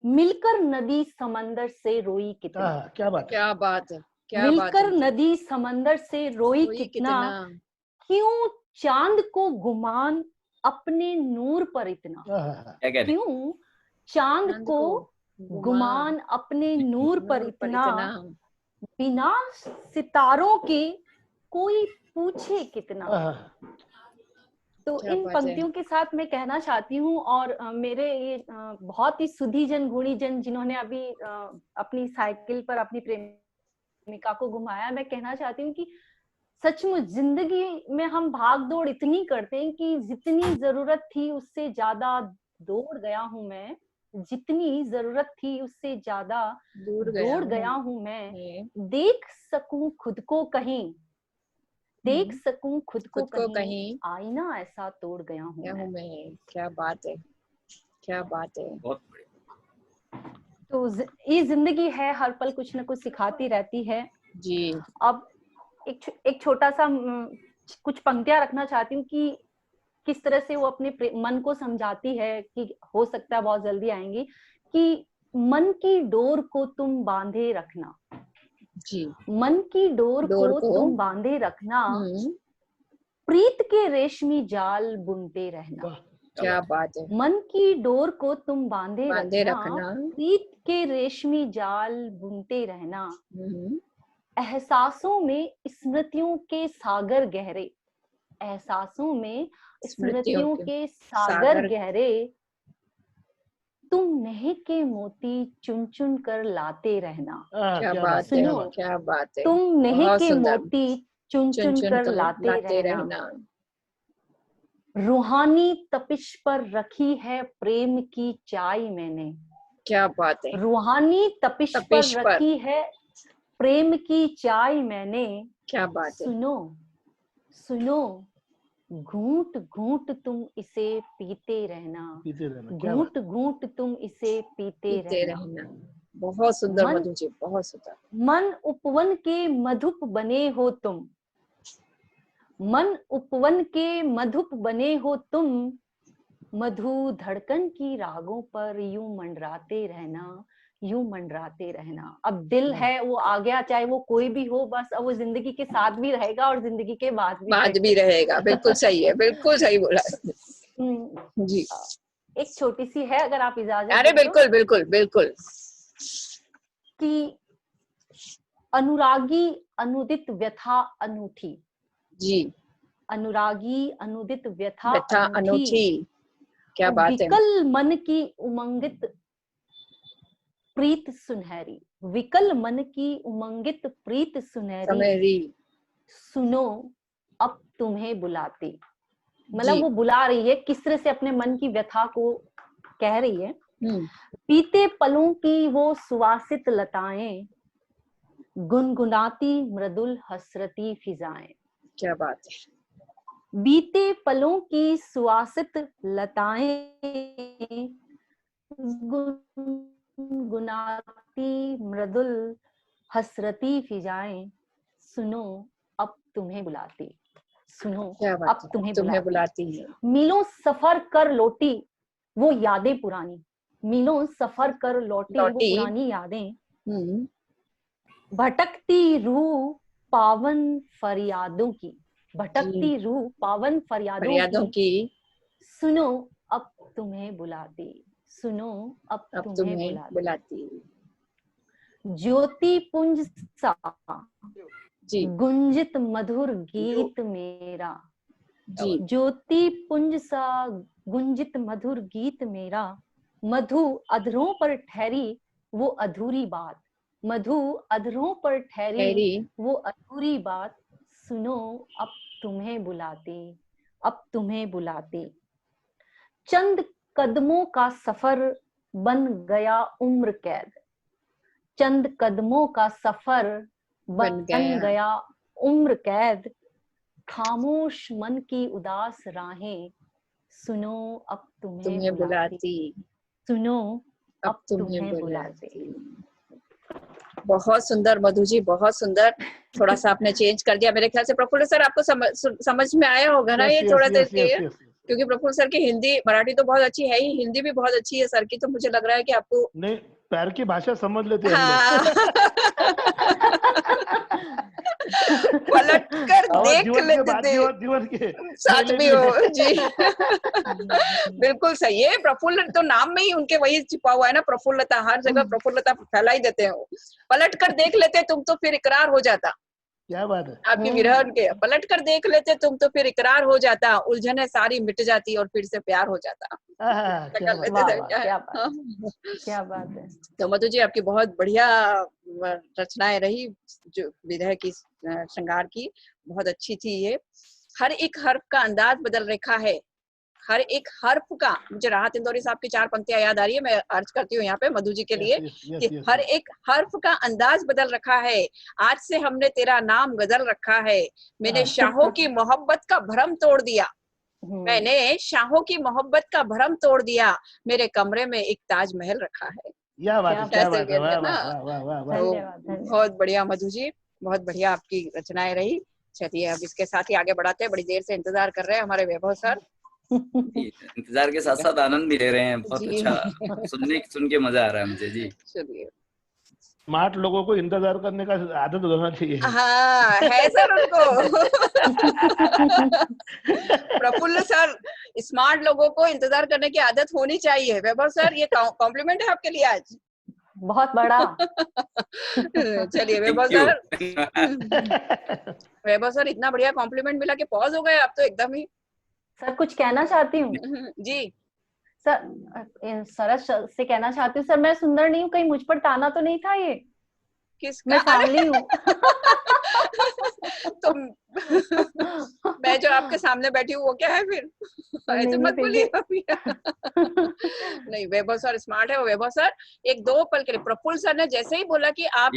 मिलकर नदी समंदर से रोई कितना। क्या बात, क्या बात है, क्या मिलकर नदी समंदर से रोई कितना, क्यों चांद को गुमान अपने नूर पर इतना, क्यों चांद को गुमान अपने नूर पर इतना, बिना सितारों के कोई पूछे कितना। तो क्या इन बात है। पंक्तियों के साथ मैं कहना चाहती हूँ, और मेरे ये बहुत ही सुधी जन गुणी जन जिन्होंने अभी अपनी साइकिल पर अपनी प्रेमिका को घुमाया, मैं कहना चाहती हूँ कि सचमुच जिंदगी में हम भाग दौड़ इतनी करते हैं कि जितनी जरूरत थी उससे ज्यादा दौड़ गया हूं मैं, जितनी जरूरत थी उससे ज्यादा दौड़ गया हूं मैं, देख सकूं खुद को कहीं, देख सकूं खुद को कहीं, आईना ऐसा तोड़ गया हूं मैं। क्या बात है, क्या बात है। बहुत बढ़िया। तो ये जिंदगी है, हर पल कुछ न कुछ सिखाती रहती है जी। अब एक छोटा सा कुछ पंक्तियां रखना चाहती हूँ कि किस तरह से वो अपने मन को समझाती है, कि हो सकता है बहुत जल्दी आएंगी, कि मन की डोर को तुम बांधे रखना जी। मन की डोर को तुम बांधे रखना, प्रीत के रेशमी जाल बुनते रहना। क्या बात है। मन की डोर को तुम बांधे रखना, प्रीत के रेशमी जाल बुनते रहना, एहसासों में स्मृतियों के सागर गहरे, एहसासों में स्मृतियों के सागर गहरे, तुम महके मोती चुन चुन कर लाते रहना। क्या बात सुनो, है, क्या बात है। तुम महके मोती चुन चुन कर लाते रहना। रूहानी तपिश पर रखी है प्रेम की चाय मैंने। क्या बात है। रूहानी तपिश पर रखी है प्रेम की चाय मैंने। क्या बात है। सुनो सुनो, घूंट घूंट तुम इसे पीते रहना, घूंट घूंट तुम इसे पीते रहना। बहुत सुंदर मधु जी, बहुत सुंदर। मन उपवन के मधुप बने हो तुम, मन उपवन के मधुप बने हो तुम, मधु धड़कन की रागों पर यूं मंडराते रहना, यूं मंडराते रहना। अब दिल है वो आ गया, चाहे वो कोई भी हो, बस अब वो जिंदगी के साथ भी रहेगा और जिंदगी के बाद भी रहेगा। बिल्कुल सही है, बिल्कुल सही बोला जी। एक छोटी सी है, अगर आप इजाजत। अरे बिल्कुल बिल्कुल बिल्कुल। कि अनुरागी अनुदित व्यथा अनूठी। जी। अनुरागी अनुदित व्यथा अनूठी। क्या बात है। विकल मन की उमंगित प्रीत सुनहरी, विकल मन की उमंगित प्रीत सुनहरी, सुनो अब तुम्हें बुलाती। मतलब वो बुला रही है, किस तरह से अपने मन की व्यथा को कह रही है। बीते पलों की वो सुवासित लताएं, गुनगुनाती मृदुल हसरती फिजाएं। क्या बात है। बीते पलों की सुवासित लताएं, गुनगुनाती मृदुल हसरती फिजाएं, सुनो अब तुम्हें बुलाती, सुनो अब तुम्हें बुलाती है। मीलों सफर कर लौटी वो यादें पुरानी, मीलों सफर कर लौटी वो पुरानी यादें, भटकती रूह पावन फरियादों की, भटकती रूह पावन फरियादों की, सुनो अब तुम्हें बुलाती, सुनो अब तुम्हें बुलाती। ज्योति पुंज सा गुंजित मधुर गीत मेरा, ज्योति पुंज सा गुंजित मधुर गीत मेरा, मधु अधरों पर ठहरी वो अधूरी बात, मधु अधरों पर ठहरी वो अधूरी बात, सुनो अब तुम्हें बुलाती, अब तुम्हें बुलाती। चंद कदमों का सफर बन गया उम्र कैद, चंद कदमों का सफर बन गया उम्र कैद, खामोश मन की उदास राहें, सुनो अब तुम्हें बुलाती, सुनो अब तुम्हें बुलाती। बहुत सुंदर मधु जी, बहुत सुंदर। थोड़ा सा आपने चेंज कर दिया। मेरे ख्याल से प्रफुल्ल सर आपको समझ में आया होगा ना ये थोड़ा देर के, क्योंकि प्रफुल्ल सर की हिंदी मराठी तो बहुत अच्छी है ही, हिंदी भी बहुत अच्छी है सर की, तो मुझे लग रहा है कि आपको नहीं, पैर की भाषा समझ लेते हैं पलट कर देख जीवन के लेते बाद थे। जीवन के साथ पहले भी हो जी। बिल्कुल सही है, प्रफुल्ल तो नाम में ही उनके वही छिपा हुआ है ना, प्रफुल्लता, हर जगह प्रफुल्लता फैला ही देते हैं वो। पलट कर देख लेते तुम तो फिर इकरार हो जाता। क्या बात है। आपकी विरह के पलट कर देख लेते तुम तो फिर इकरार हो जाता, उलझने सारी मिट जाती और फिर से प्यार हो जाता। क्या कर बात लेते है। थे क्या है। हाँ। क्या बात है। तो मधु जी आपकी बहुत बढ़िया रचनाएं रही, जो विरह की श्रृंगार की, बहुत अच्छी थी ये। हर एक हर्फ का अंदाज बदल रखा है, हर एक हर्फ का। मुझे राहत इंदौरी साहब की 4 पंक्तियां याद आ रही है, मैं अर्ज करती हूँ यहाँ पे मधु जी के लिए कि हर एक हर्फ का अंदाज बदल रखा है, आज से हमने तेरा नाम गजल रखा है, मैंने शाहों की मोहब्बत का भ्रम तोड़ दिया, मैंने शाहों की मोहब्बत का भ्रम तोड़ दिया, मेरे कमरे में एक ताजमहल रखा है। क्या बात है, क्या बात है, वाह वाह वाह वाह वाह वाह। धन्यवाद। बहुत बढ़िया मधु जी, बहुत बढ़िया आपकी रचनाएं रही। चलिए अब इसके साथ ही आगे बढ़ाते हैं, बड़ी देर से इंतजार कर रहे हैं हमारे वैभव सर। इंतजार के साथ साथ आनंद भी ले रहे हैं, बहुत जी। अच्छा सुन के मजा आ रहा है मुझे जी। चलिए। स्मार्ट लोगों को इंतजार करने का आदत होना चाहिए। हाँ है सर उनको। प्रफुल्ल सर, स्मार्ट लोगों को इंतजार करने की आदत होनी चाहिए। वैभव सर ये कॉम्प्लीमेंट है आपके लिए आज। बहुत बड़ा। चलिए वैभव सर, वैभव सर इतना बढ़िया कॉम्प्लीमेंट मिला कि पॉज हो गए आप तो एकदम ही। सर कुछ कहना चाहती हूँ जी सर, सरस से कहना चाहती हूँ सर, मैं सुंदर नहीं हूँ, कहीं मुझ पर ताना तो नहीं था ये? किसका? मैं सांवली हूँ। तो मैं जो आपके सामने बैठी हूँ वो क्या है फिर? ऐसे मत बोलिए। नहीं वैभव सर स्मार्ट है। वो वैभव सर एक दो पल के लिए, प्रफुल्ल सर ने जैसे ही बोला कि आप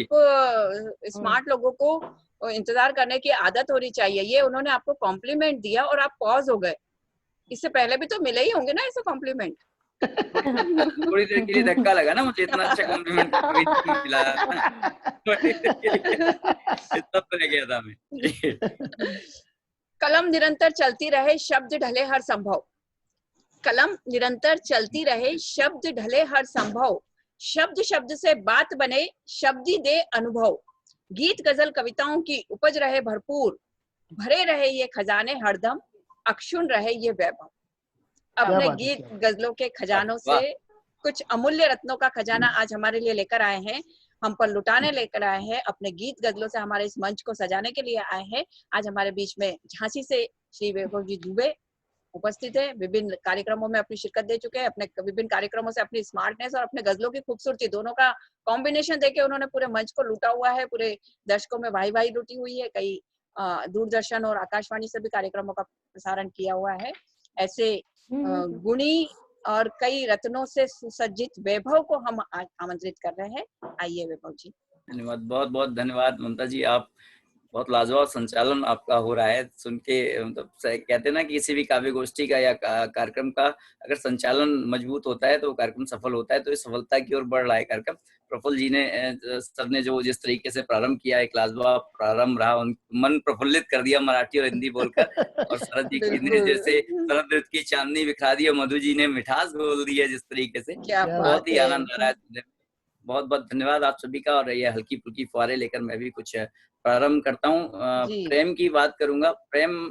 स्मार्ट लोगों को इंतजार करने की आदत होनी चाहिए, ये उन्होंने आपको कॉम्प्लीमेंट दिया और आप पॉज हो गए। इससे पहले भी तो मिले ही होंगे ना ऐसे कॉम्प्लीमेंट। थोड़ी देर के लिए धक्का लगा ना, मुझे इतना अच्छा कॉम्प्लीमेंट कभी नहीं मिला। इतना तो रह गया था मैं। कलम निरंतर चलती रहे, शब्द ढले हर संभव। कलम निरंतर चलती रहे, शब्द ढले हर संभव, शब्द शब्द से बात बने, शब्दी दे अनुभव। गीत गजल कविताओं की उपज रहे भरपूर, भरे रहे ये खजाने हरदम, अक्षुण रहे ये वैभव। अपने गीत गजलों के खजानों से कुछ अमूल्य रत्नों का खजाना आज हमारे लिए लेकर आए हैं, हम पर लुटाने लेकर आए हैं, अपने गीत गजलों से हमारे इस मंच को सजाने के लिए आए हैं। आज हमारे बीच में झांसी से श्री वैभव जी दुबे उपस्थित है, विभिन्न कार्यक्रमों में अपनी शिरकत दे चुके हैं, अपने विभिन्न कार्यक्रमों से अपनी स्मार्टनेस और अपने गजलों की खूबसूरती दोनों का कॉम्बिनेशन देके उन्होंने पूरे मंच को लूटा हुआ है, पूरे दर्शकों में वाही वाही लूटी हुई है। कई दूरदर्शन और आकाशवाणी से भी कार्यक्रमों का प्रसारण किया हुआ है। ऐसे गुणी और कई रत्नों से सुसज्जित वैभव को हम आज आमंत्रित कर रहे हैं। आइए वैभव जी। धन्यवाद, बहुत बहुत धन्यवाद ममता जी। आप बहुत लाजवाब संचालन आपका हो रहा है, सुन के मतलब कहते हैं ना कि किसी भी काव्य गोष्ठी का या कार्यक्रम का अगर संचालन मजबूत होता है तो कार्यक्रम सफल होता है। तो इस सफलता की ओर बढ़ रहा है कार्यक्रम। प्रफुल्ल जी ने सर ने जो जिस तरीके से प्रारंभ किया, एक लाजवाब प्रारंभ रहा, मन प्रफुल्लित कर दिया मराठी और हिंदी बोलकर। और शरद जी ने जैसे शरद ऋतु की चांदनी बिखरा दी, मधु जी ने मिठास घोल दी है जिस तरीके से, बहुत ही आनंद आ रहा है। बहुत बहुत धन्यवाद आप सभी का। और ये हल्की फुल्की फुहारे लेकर मैं भी कुछ प्रारंभ करता हूँ। प्रेम की बात करूंगा। प्रेम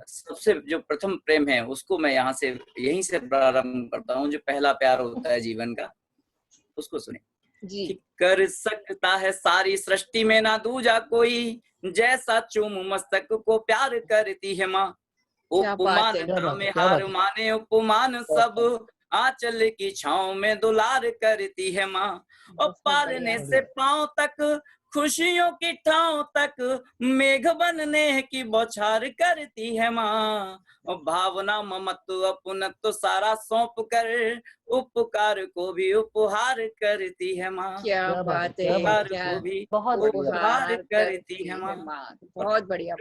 सबसे जो प्रथम प्रेम है उसको मैं यहाँ से यहीं से प्रारंभ करता हूँ, जो पहला प्यार होता है जीवन का, उसको सुने जी। कि कर सकता है सारी सृष्टि में ना दूजा कोई, जैसा चूम मस्तक को प्यार करती है माँ। उपमान में हार माने उपमान सब, आंचल की छांव में दुलार करती है माँ। और पालने से पांव तक, खुशियों की ठाव तक, मेघ बनने की बौछार करती है माँ। और भावना ममत्व अपनत्व सारा सौंप कर, उपकार को भी उपहार करती है माँ। क्या बात है, उपकार को भी उपहार करती है माँ। बहुत बढ़िया।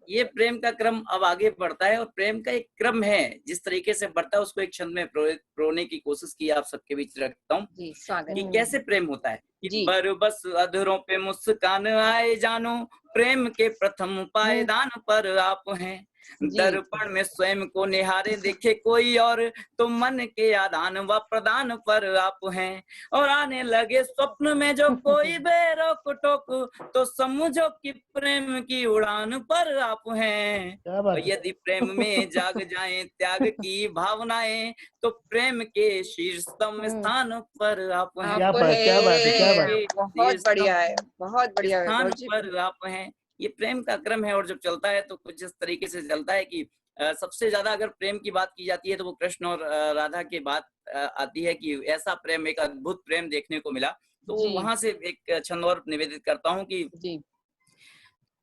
ये प्रेम का क्रम अब आगे बढ़ता है, और प्रेम का एक क्रम है, जिस तरीके से बढ़ता है उसको एक छंद में प्रोने की कोशिश की आप सबके बीच रखता हूँ कि कैसे प्रेम होता है। कि बस अधरों पे मुस्कान आए जानो, प्रेम के प्रथम पायदान पर आप हैं। दर्पण में स्वयं को निहारे देखे कोई और, तो मन के आदान व प्रदान पर आप हैं। और आने लगे स्वप्न में जो कोई बेरोक टोक, तो समझो कि प्रेम की उड़ान पर आप हैं। क्या बात और है। यदि प्रेम में जाग जाएं त्याग की भावनाएं, तो प्रेम के शीर्षतम स्थान पर आप हैं। क्या आप बात, क्या बात है, क्या बात है, है। बहुत बढ़िया है, बहुत बढ़िया है स्थान वैभव जी। पर आप हैं। ये प्रेम का क्रम है, और जब चलता है तो कुछ इस तरीके से चलता है कि सबसे ज्यादा अगर प्रेम की बात की जाती है तो वो कृष्ण और राधा की बात आती है कि ऐसा प्रेम, एक अद्भुत प्रेम देखने को मिला। तो जी। वहां से एक छंद और निवेदित करता हूँ कि जी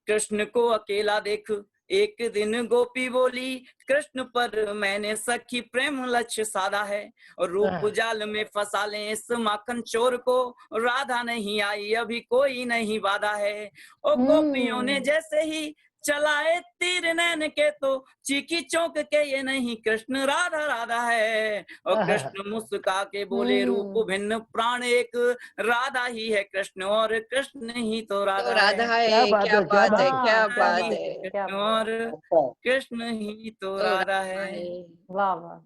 कृष्ण को अकेला देख एक दिन गोपी बोली, कृष्ण पर मैंने सखी प्रेम लक्ष्य साधा है। और रूप जाल में फंसा ले इस माखन चोर को, राधा नहीं आई अभी कोई नहीं बाधा है। ओ गोपियों ने जैसे ही चलाए तीर नैन के, तो चीखी चौंक के ये नहीं कृष्ण राधा राधा है। और कृष्ण मुस्का के बोले रूप भिन्न प्राण एक, राधा ही है कृष्ण और कृष्ण ही तो तो राधा राधा है। क्या है, बात क्या है, क्या बात है, बात क्या राधा बात ही है। कृष्ण और अच्छा, कृष्ण ही तो तो राधा राधा है। है। वाह वाह।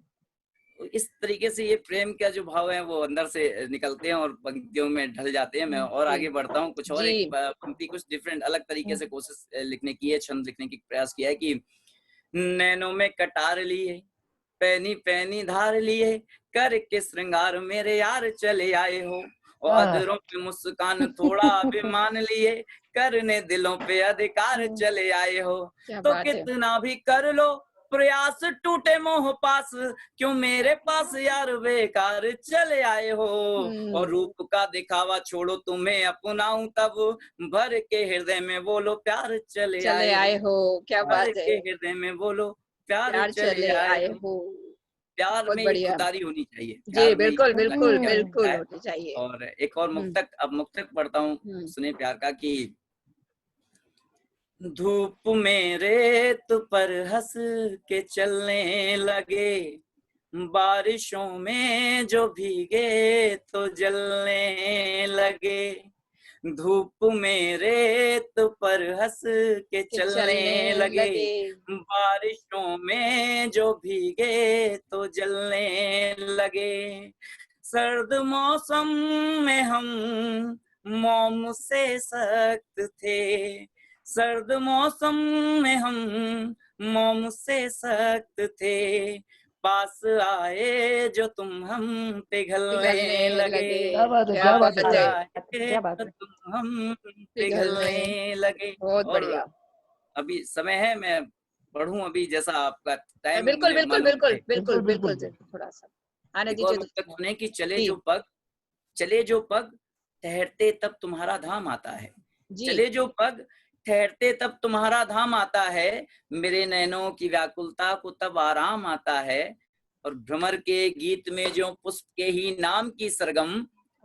तो इस तरीके से ये प्रेम का जो भाव है वो अंदर से निकलते हैं और पंक्तियों में ढल जाते हैं। मैं और जी आगे बढ़ता हूँ, कुछ और एक जी पंक्ति कुछ डिफरेंट अलग तरीके से कोशिश लिखने की है, छंद लिखने की प्रयास किया है कि नैनों में कटार लिए, पैनी पैनी धार लिए, करके श्रृंगार मेरे यार चले आए हो। और अधरों पे मुस्कान थोड़ा अभिमान लिए, करने दिलों पे अधिकार चले आए हो। क्या तो बात है। कितना भी कर लो प्रयास टूटे मोह पास, क्यों मेरे पास यार बेकार चले आए हो। और रूप का दिखावा छोड़ो तुम्हें अपनाऊं तब, भर के हृदय में बोलो प्यार चले चले आए हो, क्या भर बात के है। हृदय में बोलो प्यार प्यार चले चले आए आए हो। हो, प्यार बहुत में ये बढ़िया। खुदारी होनी चाहिए, जी प्यार में ये बिल्कुल खुदारी बिल्कुल का होता बिल्कुल है। होनी चाहिए। और एक और मुक्तक, अब मुक्तक पढ़ता हूँ, सुने प्यार का कि धूप में रेत पर हंस के चलने लगे, बारिशों में जो भीगे तो जलने लगे। धूप में रेत पर हंस के चलने लगे, बारिशों में जो भीगे तो जलने लगे। सर्द मौसम में हम मोम से सख्त थे, सर्द मौसम में हम मोम से सख्त थे, पास आए जो तुम हम पिघलने लगे। क्या बात है, क्या क्या बात बात है, है। क्या बात तो है। तुम हम पिघलने, पिघलने लगे। बहुत और बढ़िया। अभी समय है, मैं पढ़ूं अभी, जैसा आपका टाइम बिल्कुल मुझे बिल्कुल मालूम बिल्कुल है। बिल्कुल बिल्कुल बिल्कुल थोड़ा सा आने एक और दीजिए मुक्तक तो। सुने कि चले जी जो पग, चले जो पग ठहरते तब तुम्हारा धाम आता है। जी चले जो पग ठहरते तब तुम्हारा धाम आता है, मेरे नैनों की व्याकुलता को तब आराम आता है। और भ्रमर के गीत में जो पुष्प के ही नाम की सरगम,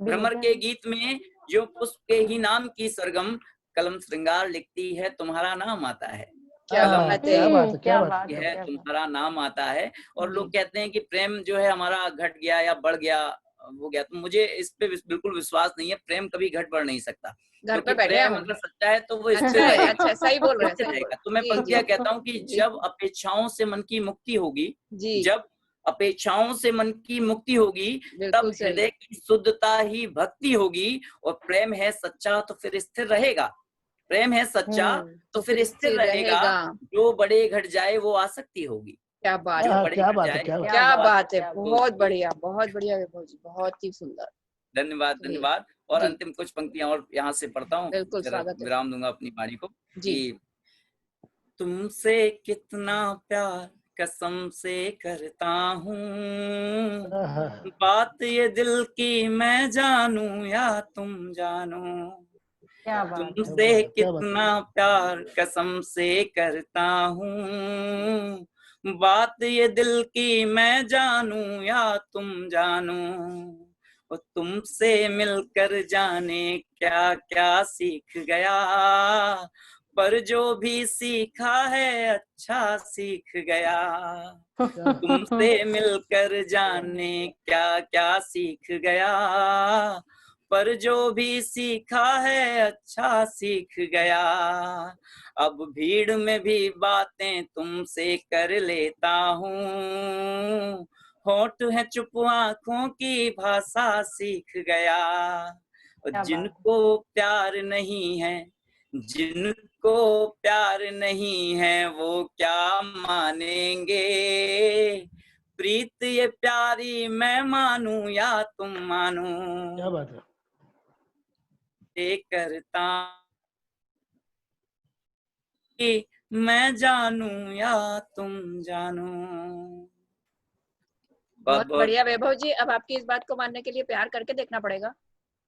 भ्रमर के गीत में जो पुष्प के ही नाम की सरगम, कलम श्रृंगार लिखती है तुम्हारा नाम आता है। क्या कलम बात क्या है। बात है, क्या क्या बात बात है। है क्या बात। तुम्हारा नाम आता है। और जी। लोग कहते हैं कि प्रेम जो है हमारा घट गया या बढ़ गया हो गया, तो मुझे इस पे बिल्कुल विश्वास नहीं है। प्रेम कभी घट बढ़ नहीं सकता, घर पे क्योंकि बैठे हैं प्रेम हम। अगर सच्चा है तो वो अच्छा स्थिर है, रहेगा, अच्छा सही बोल रहे हैं, स्थिर सही बोल रहेगा। तो मैं जी पंक्तियां जी कहता हूँ कि जी जब अपेक्षाओं से मन की मुक्ति होगी, जी जब अपेक्षाओं से मन की मुक्ति होगी, तब बिल्कुल सही। हृदय की शुद्धता ही भक्ति होगी। और प्रेम है सच्चा तो फिर स्थिर रहेगा, प्रेम है सच्चा तो फिर स्थिर रहेगा। रहेगा। जो बड़े घट जाए वो आसक्ति होगी, क्या बात जो है, बड़े क्या घट बात है, जाए क्या बात है। क्या वो बात है, क्या आसक्ति बहुत होगी। बढ़िया वैभव जी, बहुत ही सुंदर। धन्यवाद जी धन्यवाद। और जी अंतिम कुछ पंक्तियां और यहाँ से पढ़ता हूँ, बिल्कुल जरा स्वागत है विराम दूंगा अपनी वाणी को जी। कि तुमसे कितना प्यार कसम से करता हूँ, बात ये दिल की मैं जानूं या तुम जानो। क्या बात है। तुमसे क्या बात है। कितना प्यार कसम से करता हूँ, बात ये दिल की मैं जानूं या तुम जानो। और तुमसे मिलकर जाने क्या क्या सीख गया, पर जो भी सीखा है अच्छा सीख गया। तुमसे मिलकर जाने क्या क्या सीख गया, पर जो भी सीखा है अच्छा सीख गया। अब भीड़ में भी बातें तुमसे कर लेता हूँ, होठ है चुप आंखों की भाषा सीख गया। क्या बात। जिनको प्यार नहीं है, जिनको प्यार नहीं है वो क्या मानेंगे। प्रीत ये प्यारी मैं मानूं या तुम मानो, क्या बात है। ये करता कि मैं जानूं या तुम जानो। बहुत बहुत बढ़िया वैभव जी, अब आपकी इस बात को मानने के लिए प्यार करके देखना पड़ेगा।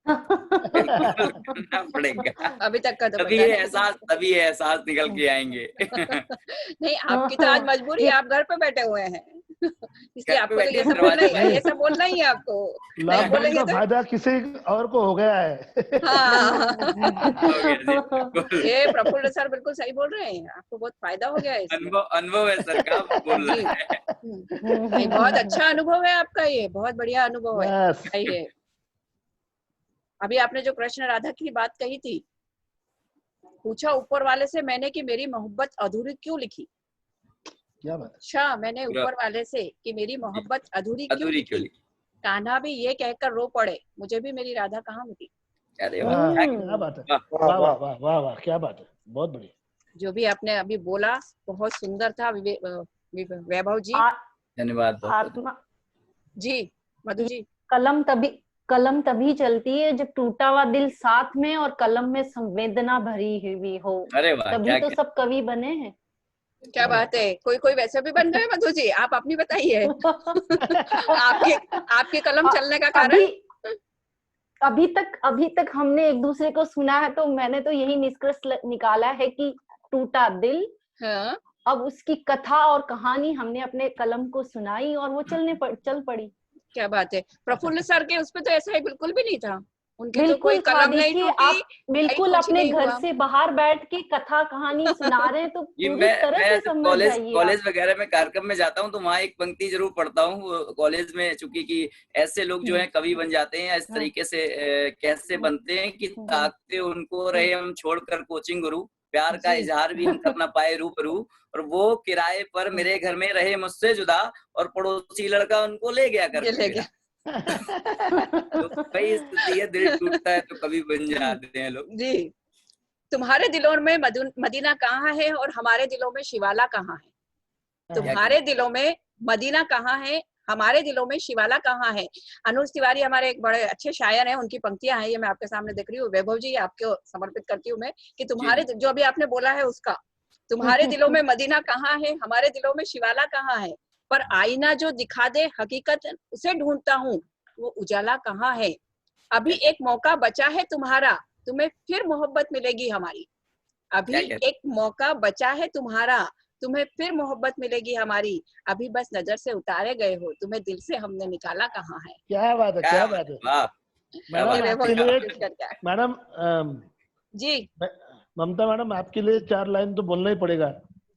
करना पड़ेगा, अभी तक का तो तभी पता ये नहीं। एहसास, तभी ये एहसास निकल के आएंगे। नहीं, आपकी तो आज मजबूरी है, आप घर पे बैठे हुए हैं। इसलिए घर पे आपको तो बैठे ये सब बोलना दरवाजे ही, ये सब बोलना ही है आपको। नहीं लॉकडाउन बोलेंगे का तो फायदा किसी और को हो गया है। हाँ। हो गया जी, बिल्कुल। ये प्रफुल्ल सर बिल्कुल सही बोल रहे हैं, आपको बहुत फायदा हो गया है इसमें। अनुभव है सर का, बोल जी। रहे हैं। नहीं, बहुत अच्छा अनुभव है आपका, ये बहुत बढ़िया अनुभव है। बस सही है। अभी आपने जो कृष्ण राधा की बात कही थी, पूछा ऊपर वाले से मैंने कि मेरी मोहब्बत अधूरी क्यों लिखी। क्या बात है। अच्छा, मैंने पूरा- ऊपर वाले से कि मेरी मोहब्बत अधूरी क्यों अधूरी क्यों लिखी। लिखी। कान्हा भी ये कहकर रो पड़े, मुझे भी मेरी राधा कहाँ मिली। अरे वाह, हाँ, क्या- क्या बात है। वाह, वाह वाह वाह वाह वाह, क्या बात है, बहुत बढ़िया। जो भी आपने अभी बोला बहुत सुंदर था वैभव जी। धन्यवाद बहुत बहुत। आत्मा जी मधु जी। कलम तभी चलती है जब टूटा हुआ दिल साथ में और कलम में संवेदना भरी हुई हो, अरे वाह, तभी क्या तो क्या सब कवि बने हैं। क्या बात है, कोई कोई वैसे भी बन गए मधु जी, आप अपनी बताइए। आपके कलम चलने का कारण। अभी तक हमने एक दूसरे को सुना है तो मैंने तो यही निष्कर्ष निकाला है कि टूटा दिल, हाँ, अब उसकी कथा और कहानी हमने अपने कलम को सुनाई और वो चल पड़ी। क्या बात है। प्रफुल्ल सर के उसपे तो ऐसा ही बिल्कुल भी नहीं था, उनकी तो कोई बिल्कुल था। कलम नहीं देखिए टूटी, आप बिल्कुल कुछ अपने नहीं घर हुआ। से बाहर बैठ के कथा कहानी सुना रहे हैं तो ये पूरी तरह से मैं समझ कॉलेज जाइए कॉलेज आप। वगैरह में कार्यक्रम में जाता हूँ तो वहाँ एक पंक्ति जरूर पढ़ता हूँ कॉलेज में, चूंकि कि ऐसे लोग जो हैं कवि बन जाते हैं, इस तरीके से कैसे बनते हैं कि ताकते उनको रहे हम छोड़कर कोचिंग गुरु, प्यार का जी। इजहार भी हम कर ना पाए रूबरू, और वो किराए पर मेरे घर में रहे मुझसे जुदा, और पड़ोसी लड़का उनको ले गया घर ये पे ले मेरा। गया। तो वही स्थिति है, दिल टूटता है तो कवि बन जाते हैं लोग। जी। तुम्हारे दिलों में मदीना कहाँ है और हमारे दिलों में शिवाला कहाँ है। तुम्हारे दिलों में मदीना कहाँ है, हमारे दिलों में शिवाला कहाँ है। अनुज तिवारी हमारे एक बड़े अच्छे शायर हैं, उनकी पंक्तियां हैं, ये मैं आपके सामने देख रही हूँ। वैभव जी आपको समर्पित करती हूँ मैं कि तुम्हारे जो अभी आपने बोला है उसका, तुम्हारे दिलों में मदीना कहाँ है, हमारे दिलों में शिवाला कहाँ है, पर आईना जो दिखा दे हकीकत उसे ढूंढता हूँ, वो उजाला कहाँ है। अभी एक मौका बचा है तुम्हारा, तुम्हें फिर मोहब्बत मिलेगी हमारी। अभी एक मौका बचा है तुम्हारा, तुम्हें फिर मोहब्बत मिलेगी हमारी। अभी बस नजर से उतारे गए हो, तुम्हें दिल से हमने निकाला कहाँ है। क्या बात है, क्या बात है। वाह, मैडम आपके लिए मैडम जी ममता मैडम आपके लिए 4 लाइन तो बोलना ही पड़ेगा।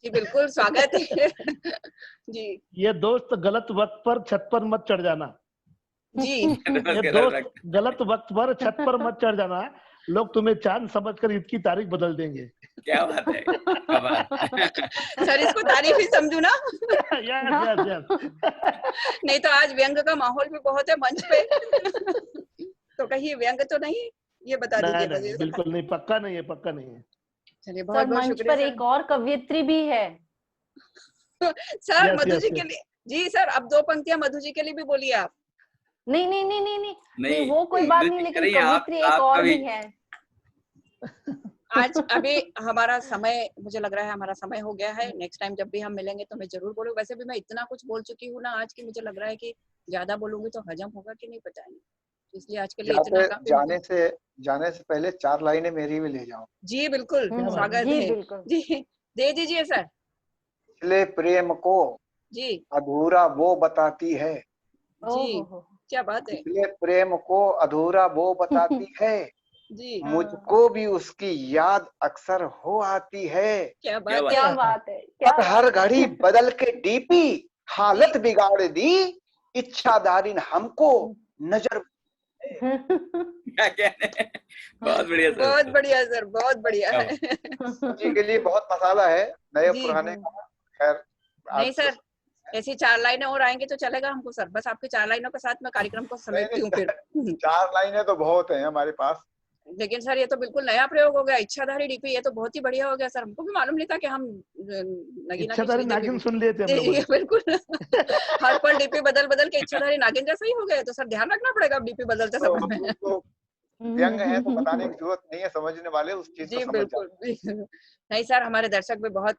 जी बिल्कुल, स्वागत है। जी ये दोस्त गलत वक्त पर छत पर मत चढ़ जाना। जी ये दोस्त गलत वक्त पर छत पर मत चढ़ जाना, लोग तुम्हें चांद समझकर ईद की तारीख बदल देंगे। क्या बात है, क्या बात है। सर इसको तारीफ ही समझू ना। Yes yes. नहीं तो आज व्यंग का माहौल भी बहुत है मंच पे। तो कहीं व्यंग तो नहीं, ये बता दीजिए नहीं, मुझे। बिल्कुल नहीं, पक्का नहीं है, पक्का नहीं है। चलिए सर बहुत बहुत मंच शुक्रिया पर एक और कवयित्री भी है। सर Yes, मधु yes, जी yes. के लिए। जी सर, अब 2 पंक्तियां मधु जी के लिए भी बोलिए आप। नहीं वो कोई बात नहीं, लेकिन कवयित्री एक आप और कवि। भी है। आज अभी हमारा समय, मुझे लग रहा है हमारा समय हो गया है। नेक्स्ट टाइम जब भी हम मिलेंगे तो मैं जरूर बोलूँ। वैसे भी मैं इतना कुछ बोल चुकी हूँ ना आज की, मुझे लग रहा है कि ज्यादा बोलूंगी तो हजम होगा कि नहीं पता नहीं, इसलिए आज के लिए इतना काफी। जाने से पहले 4 लाइनें मेरी भी ले जाओ। जी बिल्कुल, स्वागत जी है। बिल्कुल जी दे दीजिए सर। पिछले प्रेम को जी अधूरा वो बताती है। जी क्या बात है। पिछले प्रेम को अधूरा वो बताती है, जी मुझको भी उसकी याद अक्सर हो आती है। क्या क्या बात क्या है। बात है, पर हर घड़ी बदल के डीपी हालत बिगाड़ दी, इच्छादारिन हमको नजर क्या कहने, बहुत बढ़िया सर, बहुत बढ़िया सर, बहुत बढ़िया क्या है। जी के लिए बहुत मसाला है, नए जी, पुराने का। खैर नहीं आज तो सर, ऐसी 4 लाइनें और आएंगी तो चलेगा हमको सर, बस आपकी 4 लाइनों के साथ मैं कार्यक्रम को समेटती हूँ फिर। 4 लाइनें तो बहुत हैं हमारे पास। लेकिन सर ये तो बिल्कुल नया प्रयोग हो गया, इच्छाधारी डीपी, ये तो बहुत ही बढ़िया हो गया सर, हमको भी मालूम नहीं था कि हम नगीना की इच्छाधारी श्रीदेवी नागिन भी। सुन लिए थे हम लोगों ये ने। बिल्कुल हर पल डीपी बदल बदल के इच्छाधारी नागिन जैसा ही हो गया, तो सर ध्यान रखना पड़ेगा अब डीपी बदलते तो समय में। तो व्यंग है तो बताने की जरूरत नहीं है, समझने वाले उस चीज को जी समझ बिल्कुल। जाते नहीं सर, हमारे दर्शक भी बहुत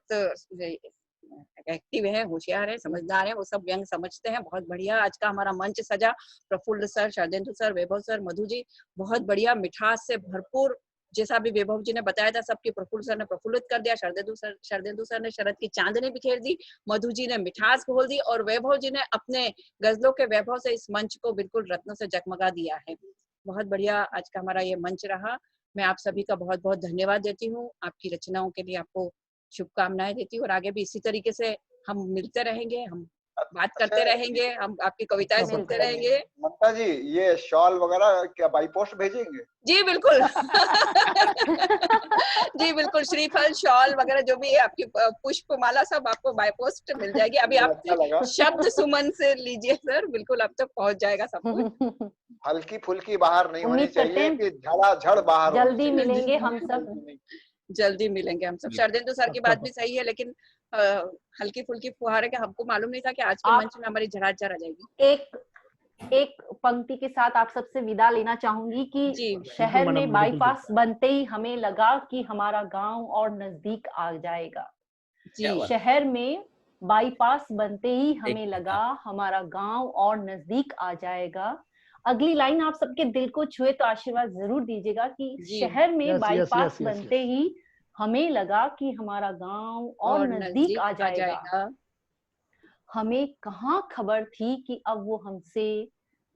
एक्टिव है, होशियार है, समझदार है, वो सब व्यंग समझते हैं। बहुत बढ़िया आज का हमारा मंच सजा। प्रफुल्ल सर, शरदेंदु सर, वैभव सर, मधु जी, बहुत बढ़िया मिठास से भरपूर, जैसा भी वैभव जी ने बताया था सबकी प्रफुल्ल सर ने प्रफुल्लित कर दिया, शरदेंदु सर ने शरद की चांदनी बिखेर दी, मधु जी ने मिठास घोल दी और वैभव जी ने अपने गजलों के वैभव से इस मंच को बिल्कुल रत्नों से जगमगा दिया है। बहुत बढ़िया आज का हमारा ये मंच रहा। मैं आप सभी का बहुत बहुत धन्यवाद देती हूँ, आपकी रचनाओं के लिए आपको शुभकामनाएं देती हूँ और आगे भी इसी तरीके से हम मिलते रहेंगे, हम बात करते अच्छा, रहेंगे, हम आपकी कविताएं पक्का सुनते पक्का। रहेंगे। ममता जी ये शॉल वगैरह क्या बाई पोस्ट भेजेंगे? जी बिल्कुल। जी बिल्कुल, श्रीफल, शॉल वगैरह जो भी है आपकी पुष्पमाला सब आपको बाय पोस्ट मिल जाएगी। अभी मुझे आप अच्छा लगा। शब्द सुमन से लीजिए सर, बिल्कुल अब तक पहुंच जाएगा सब कुछ। हल्की फुल्की बाहर नहीं होनी उम्मीद करते चाहिए हैं कि झड़ाझड़ बाहर होनी जल्दी चाहिए। मिलेंगे हम सब। जल्दी मिलेंगे हम सब। शरदेंदु सर की पक्का बात भी सही है, लेकिन हल्की फुल्की फुहारे के हमको मालूम नहीं था कि आज के आप मंच में हमारी झड़ाझड़ आ जाएगी। एक पंक्ति के साथ आप सबसे विदा लेना चाहूंगी कि जी शहर मैडम, में बिल्कुल बाईपास बनते ही हमें लगा कि हमारा गांव और नजदीक आ जाएगा। क्या जी बात, शहर में बाईपास बनते ही एक हमें लगा हमारा गांव और नजदीक आ जाएगा। अगली लाइन आप सबके दिल को छुए तो आशीर्वाद जरूर दीजिएगा कि जी शहर में yes yes bypass yes yes बनते यस। ही हमें लगा कि हमारा गांव और और नजदीक नजदीक आ आ जाएगा। जाएगा। हमें कहाँ खबर थी कि अब वो हमसे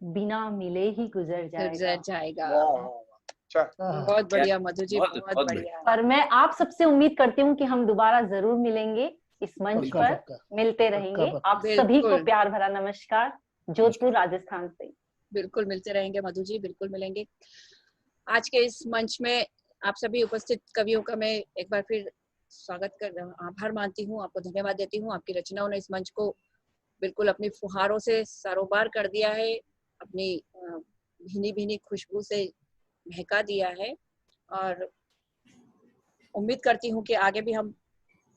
बिना मिले ही गुजर गुजर जाएगा। जाएगा। वाह वाह वाह। अच्छा, बहुत क्या, बढ़िया मधु जी, बहुत बहुत बहुत बढ़िया। बढ़िया। पर मैं आप सबसे उम्मीद करती हूँ कि हम दोबारा जरूर मिलेंगे इस मंच पक्का पर, पक्का मिलते पक्का रहेंगे। पक्का। आप सभी को बिल्कुल प्यार भरा नमस्कार, जोधपुर राजस्थान से। बिल्कुल मिलते रहेंगे मधु जी, बिल्कुल मिलेंगे। आज के इस मंच में आप सभी उपस्थित कवियों का मैं एक बार फिर स्वागत कर आभार मानती हूँ, आपको धन्यवाद देती हूँ। आपकी रचनाओं ने इस मंच को बिल्कुल अपनी फुहारों से सरोबार कर दिया है, अपनी भीनी भीनी खुशबू से महका दिया है और उम्मीद करती हूँ कि आगे भी हम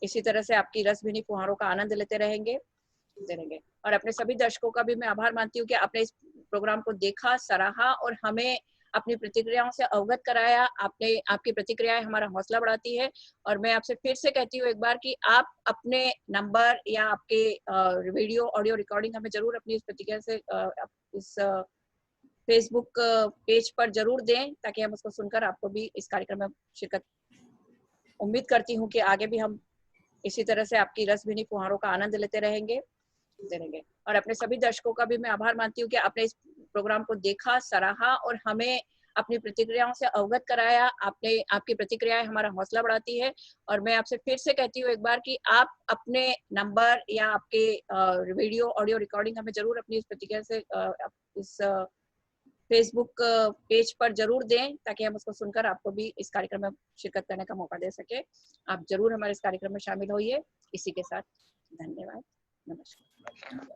इसी तरह से आपकी रस भीनी फुहारों का आनंद लेते रहेंगे। और अपने सभी दर्शकों का भी मैं आभार मानती हूँ कि आपने इस प्रोग्राम को देखा, सराहा और हमें अपनी प्रतिक्रियाओं से अवगत कराया। आपने आपकी प्रतिक्रियाएं हमारा हौसला बढ़ाती है और मैं आपसे फिर से कहती हूँ एक बार कि आप अपने नंबर या आपके वीडियो ऑडियो रिकॉर्डिंग हमें जरूर अपनी इस प्रतिक्रिया से इस फेसबुक पेज पर जरूर दें ताकि हम उसको सुनकर आपको भी इस कार्यक्रम में शिरकत। उम्मीद करती हूँ कि आगे भी हम इसी तरह से आपकी रस भीनी फुहारों का आनंद लेते रहेंगे और अपने सभी दर्शकों का भी मैं आभार मानती हूँ कि आपने इस प्रोग्राम को देखा, सराहा और हमें अपनी प्रतिक्रियाओं से अवगत कराया। आपने आपकी प्रतिक्रियाएं हमारा हौसला बढ़ाती है और मैं आपसे फिर से कहती हूँ एक बार कि आप अपने नंबर या आपके वीडियो ऑडियो रिकॉर्डिंग हमें जरूर अपनी इस प्रतिक्रिया से इस फेसबुक पेज पर जरूर दें ताकि हम उसको सुनकर आपको भी इस कार्यक्रम में शिरकत करने का मौका दे सके। आप जरूर हमारे इस कार्यक्रम में शामिल होइए। इसी के साथ धन्यवाद, नमस्कार।